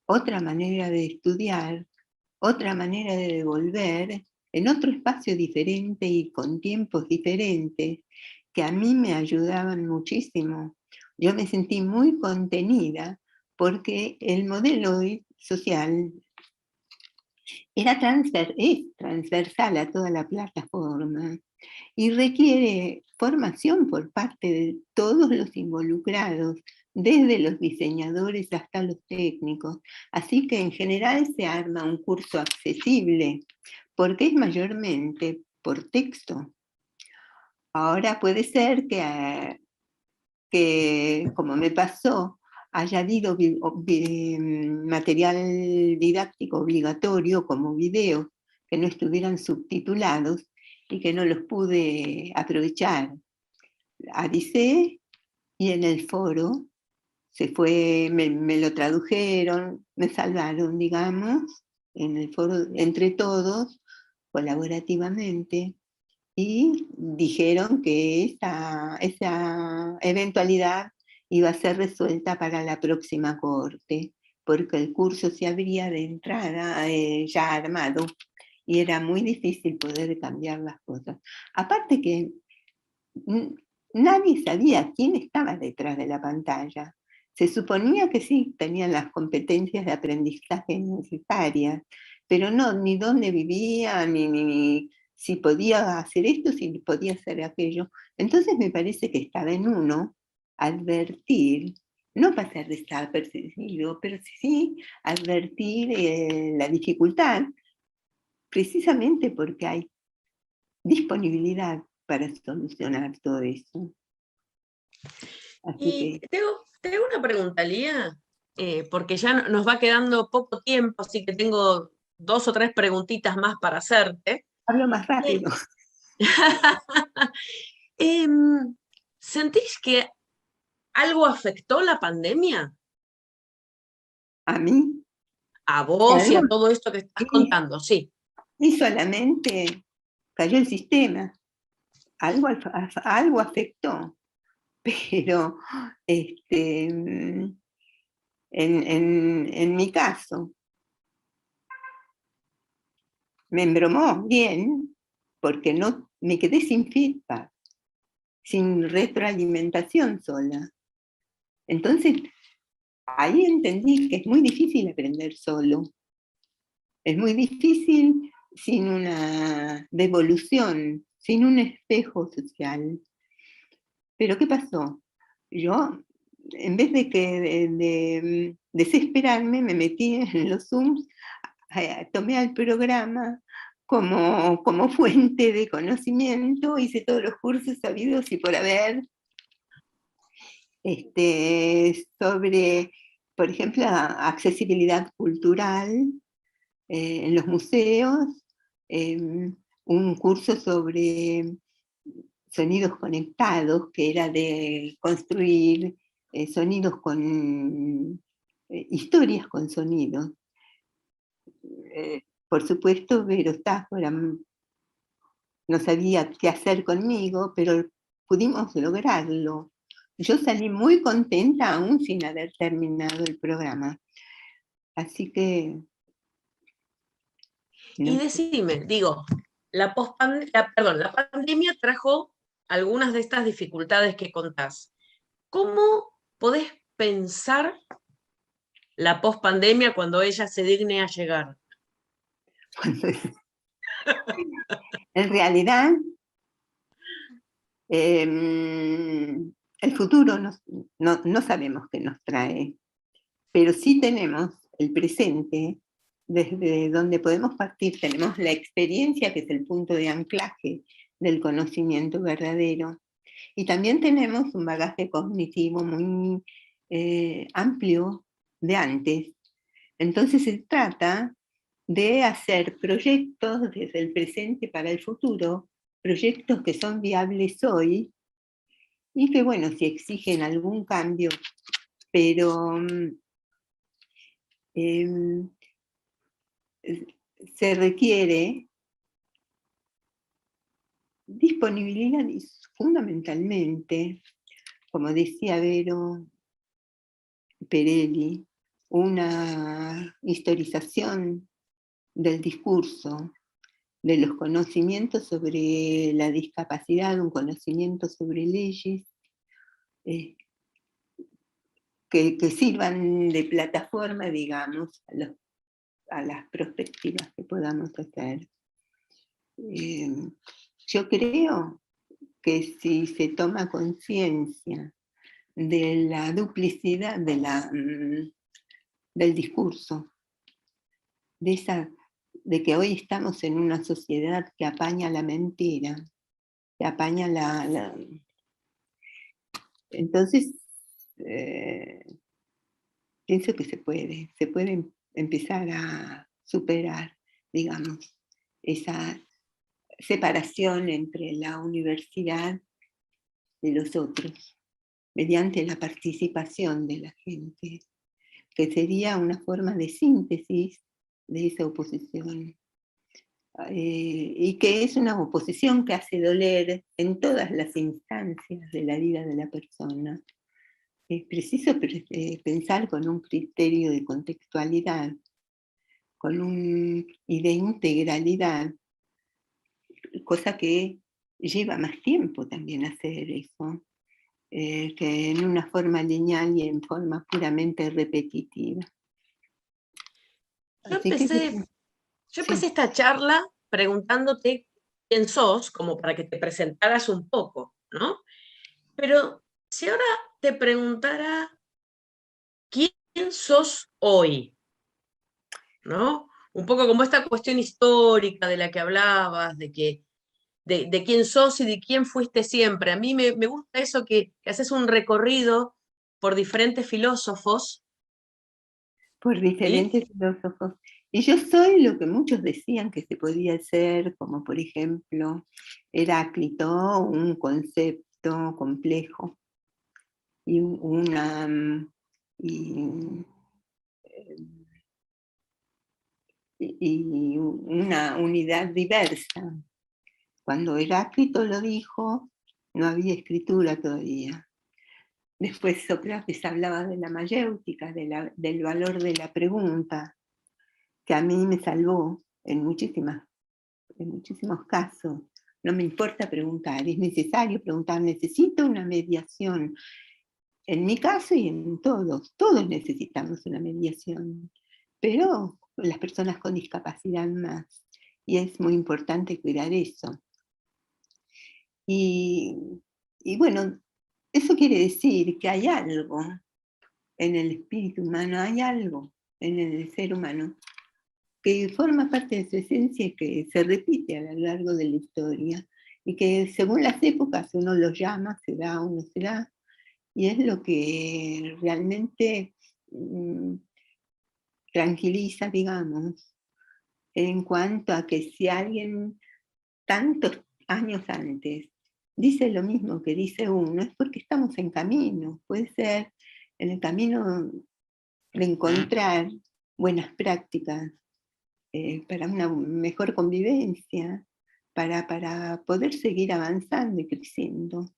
otra manera de estudiar, otra manera de devolver, en otro espacio diferente y con tiempos diferentes, que a mí me ayudaban muchísimo. Yo me sentí muy contenida porque el modelo social es transversal a toda la plataforma y requiere formación por parte de todos los involucrados, desde los diseñadores hasta los técnicos. Así que en general se arma un curso accesible, porque es mayormente por texto. Ahora puede ser que como me pasó, haya habido material didáctico obligatorio como videos que no estuvieran subtitulados y que no los pude aprovechar. Avisé y en el foro me lo tradujeron, me salvaron, digamos, en el foro entre todos, colaborativamente, y dijeron que esa eventualidad iba a ser resuelta para la próxima corte, porque el curso se abría de entrada ya armado, y era muy difícil poder cambiar las cosas. Aparte que nadie sabía quién estaba detrás de la pantalla. Se suponía que sí tenían las competencias de aprendizaje necesarias, pero no, ni dónde vivía, ni si podía hacer esto, si podía hacer aquello. Entonces me parece que estaba en uno advertir, no pasar desapercibido, pero sí advertir la dificultad, precisamente porque hay disponibilidad para solucionar todo eso. Y tengo una pregunta, Lía, porque ya nos va quedando poco tiempo, así que tengo 2 o 3 preguntitas más para hacerte. Hablo más rápido. ¿Sentís que algo afectó la pandemia? ¿A mí? A vos y a todo esto que estás contando, sí. Y solamente cayó el sistema. Algo afectó. Pero en mi caso, me embromó bien, porque no me quedé sin feedback, sin retroalimentación sola. Entonces, ahí entendí que es muy difícil aprender solo. Es muy difícil sin una devolución, sin un espejo social. Pero ¿qué pasó? Yo, en vez de desesperarme, me metí en los Zooms, tomé al programa como fuente de conocimiento, hice todos los cursos sabidos y por haber, sobre, por ejemplo, accesibilidad cultural en los museos, un curso sobre sonidos conectados, que era de construir sonidos con historias con sonidos. Por supuesto, Vero Táfora no sabía qué hacer conmigo, pero pudimos lograrlo. Yo salí muy contenta aún sin haber terminado el programa. Así que... Y decime, digo, la pandemia trajo algunas de estas dificultades que contás. ¿Cómo podés pensar la pospandemia cuando ella se digne a llegar? En realidad, el futuro no sabemos qué nos trae, pero sí tenemos el presente, desde donde podemos partir. Tenemos la experiencia, que es el punto de anclaje del conocimiento verdadero, y también tenemos un bagaje cognitivo muy amplio de antes. Entonces se trata de hacer proyectos desde el presente para el futuro, proyectos que son viables hoy y que, bueno, si exigen algún cambio, pero se requiere disponibilidad y fundamentalmente, como decía Vero Perelli, una historización del discurso, de los conocimientos sobre la discapacidad, un conocimiento sobre leyes, que sirvan de plataforma, digamos, a las perspectivas que podamos hacer. Yo creo que si se toma conciencia de la duplicidad del discurso, de que hoy estamos en una sociedad que apaña la mentira, que apaña Entonces, pienso que se puede empezar a superar, digamos, esa separación entre la universidad y los otros, mediante la participación de la gente, que sería una forma de síntesis de esa oposición. Y que es una oposición que hace doler en todas las instancias de la vida de la persona. Es preciso pensar con un criterio de contextualidad, y de integralidad, cosa que lleva más tiempo también hacer eso, que en una forma lineal y en forma puramente repetitiva. Yo empecé esta charla preguntándote quién sos, como para que te presentaras un poco, ¿no? Pero si ahora te preguntara quién sos hoy, ¿no? Un poco como esta cuestión histórica de la que hablabas, de quién sos y de quién fuiste siempre. A mí me gusta eso que haces un recorrido por diferentes filósofos. Por diferentes filósofos. Y yo soy lo que muchos decían que se podía ser, como por ejemplo Heráclito, un concepto complejo y una unidad diversa. Cuando Heráclito lo dijo, no había escritura todavía. Después Sócrates hablaba de la mayéutica, del valor de la pregunta, que a mí me salvó en muchísimos casos. No me importa preguntar, es necesario preguntar, necesito una mediación. En mi caso y en todos necesitamos una mediación, pero las personas con discapacidad más, y es muy importante cuidar eso. Y bueno, eso quiere decir que hay algo en el espíritu humano, hay algo en el ser humano que forma parte de su esencia y que se repite a lo largo de la historia, y que según las épocas uno lo llama, se da o no se da, y es lo que realmente tranquiliza, digamos, en cuanto a que si alguien tantos años antes dice lo mismo que dice uno, es porque estamos en camino. Puede ser en el camino de encontrar buenas prácticas para una mejor convivencia, para poder seguir avanzando y creciendo.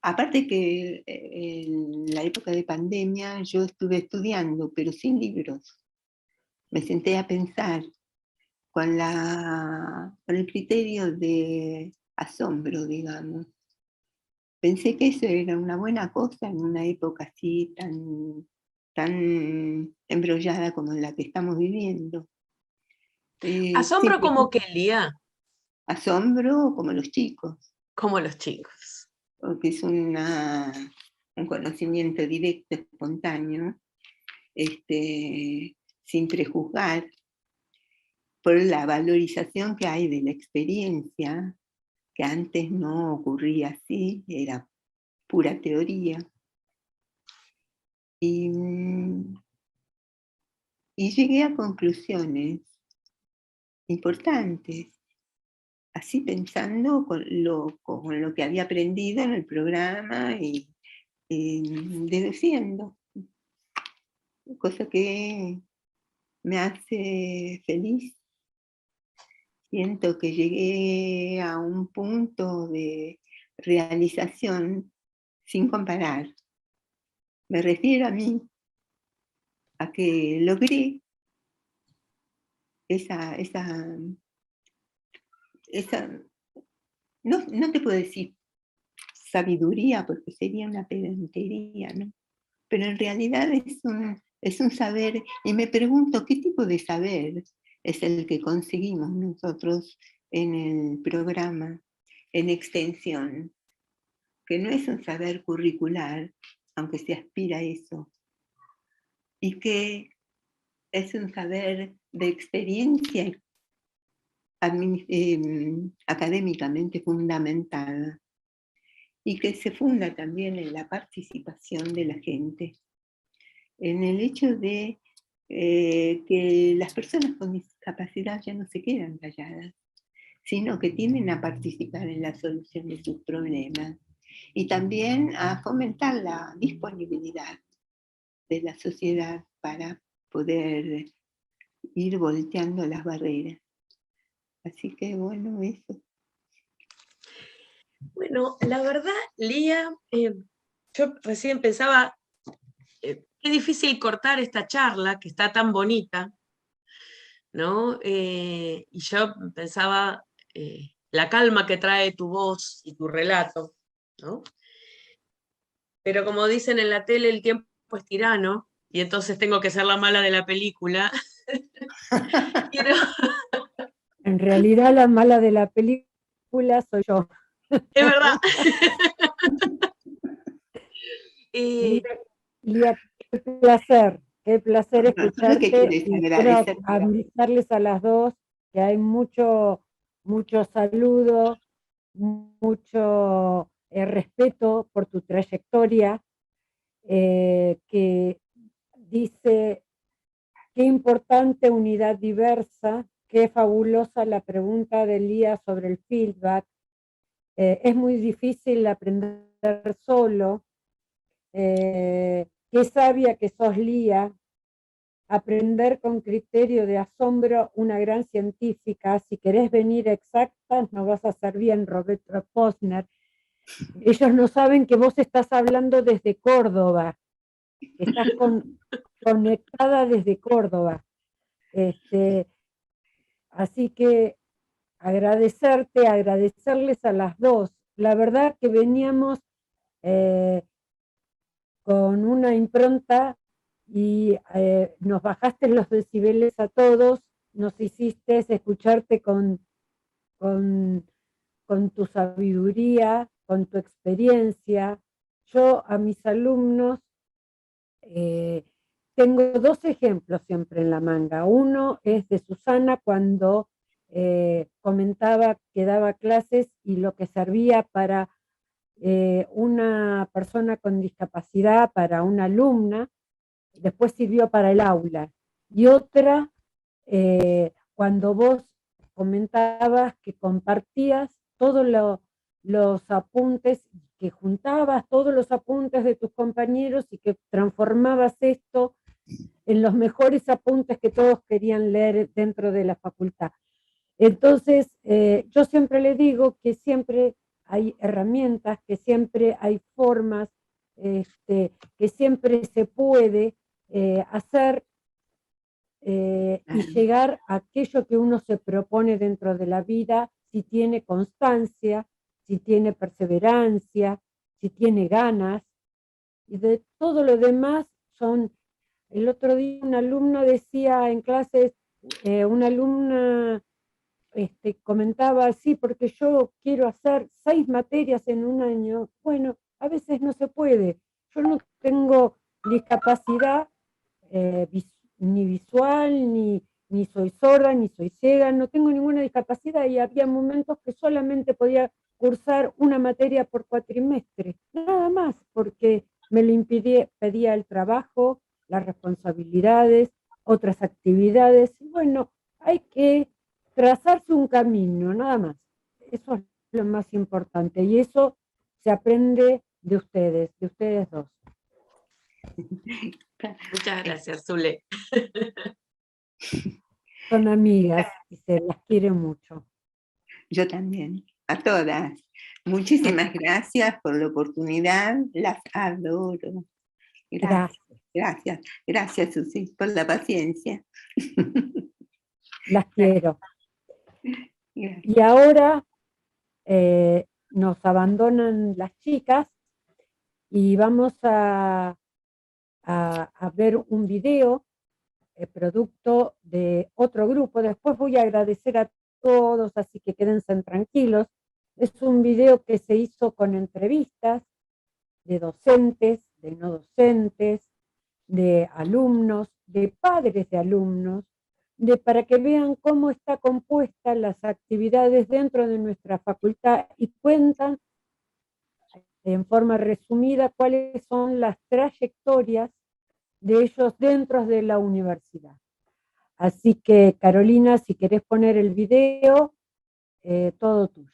Aparte que en la época de pandemia yo estuve estudiando, pero sin libros. Me senté a pensar con el criterio de asombro, digamos. Pensé que eso era una buena cosa en una época así tan embrollada como la que estamos viviendo. ¿Asombro como qué, Lía? Asombro como los chicos. Como los chicos. Porque es un conocimiento directo, espontáneo, sin prejuzgar, por la valorización que hay de la experiencia, que antes no ocurría así, era pura teoría. Y llegué a conclusiones importantes, así pensando con lo que había aprendido en el programa y deduciendo, cosa que me hace feliz. Siento que llegué a un punto de realización sin comparar. Me refiero a mí, a que logré no te puedo decir sabiduría, porque sería una pedantería, ¿no? Pero en realidad es un saber, y me pregunto qué tipo de saber es el que conseguimos nosotros en el programa, en extensión, que no es un saber curricular, aunque se aspira a eso, y que es un saber de experiencia académicamente fundamentada, y que se funda también en la participación de la gente, en el hecho de que las personas con discapacidad ya no se quedan calladas, sino que tienden a participar en la solución de sus problemas y también a fomentar la disponibilidad de la sociedad para poder ir volteando las barreras. Así que bueno, eso. Bueno, la verdad, Lía, yo recién pensaba, qué difícil cortar esta charla que está tan bonita, ¿no? Y yo pensaba la calma que trae tu voz y tu relato, ¿no? Pero como dicen en la tele, el tiempo es tirano, y entonces tengo que ser la mala de la película. En realidad la mala de la película soy yo. Es verdad. Lía, qué placer escucharte, y quiero avisarles a las dos que hay mucho saludo, mucho respeto por tu trayectoria, que dice: qué importante unidad diversa, qué fabulosa la pregunta de Lía sobre el feedback. Es muy difícil aprender solo. Qué sabia que sos, Lía. Aprender con criterio de asombro, una gran científica. Si querés venir exactas, no vas a hacer bien, Roberto Posner. Ellos no saben que vos estás hablando desde Córdoba. Estás conectada desde Córdoba. Así que agradecerles a las dos. La verdad que veníamos con una impronta y nos bajaste los decibeles a todos, nos hiciste escucharte con tu sabiduría, con tu experiencia. Yo a mis alumnos tengo dos ejemplos siempre en la manga. Uno es de Susana, cuando comentaba que daba clases y lo que servía para una persona con discapacidad, para una alumna, después sirvió para el aula. Y otra, cuando vos comentabas que compartías todos los apuntes, que juntabas todos los apuntes de tus compañeros y que transformabas esto en los mejores apuntes que todos querían leer dentro de la facultad. Entonces, yo siempre le digo que siempre hay herramientas, que siempre hay formas, que siempre se puede hacer y llegar a aquello que uno se propone dentro de la vida, si tiene constancia, si tiene perseverancia, si tiene ganas, y de todo lo demás son. El otro día un alumno decía en clases, una alumna comentaba: sí, porque yo quiero hacer 6 materias en un año. Bueno, a veces no se puede. Yo no tengo discapacidad ni visual, ni soy sorda, ni soy ciega, no tengo ninguna discapacidad, y había momentos que solamente podía cursar una materia por cuatrimestre, nada más, porque me lo pedía el trabajo, las responsabilidades, otras actividades. Y bueno, hay que trazarse un camino, nada más. Eso es lo más importante, y eso se aprende de ustedes dos. Muchas gracias, Zule. Son amigas y se las quiere mucho. Yo también, a todas. Muchísimas gracias por la oportunidad, las adoro. Gracias, Susi, por la paciencia. Las quiero. Y ahora nos abandonan las chicas y vamos a ver un video producto de otro grupo. Después voy a agradecer a todos, así que quédense tranquilos. Es un video que se hizo con entrevistas de docentes, de no docentes, de alumnos, de padres de alumnos, para que vean cómo está compuesta las actividades dentro de nuestra facultad y cuentan en forma resumida cuáles son las trayectorias de ellos dentro de la universidad. Así que, Carolina, si querés poner el video, todo tuyo.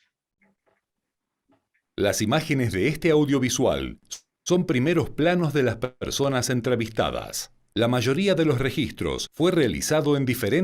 Las imágenes de este audiovisual son primeros planos de las personas entrevistadas. La mayoría de los registros fue realizado en diferentes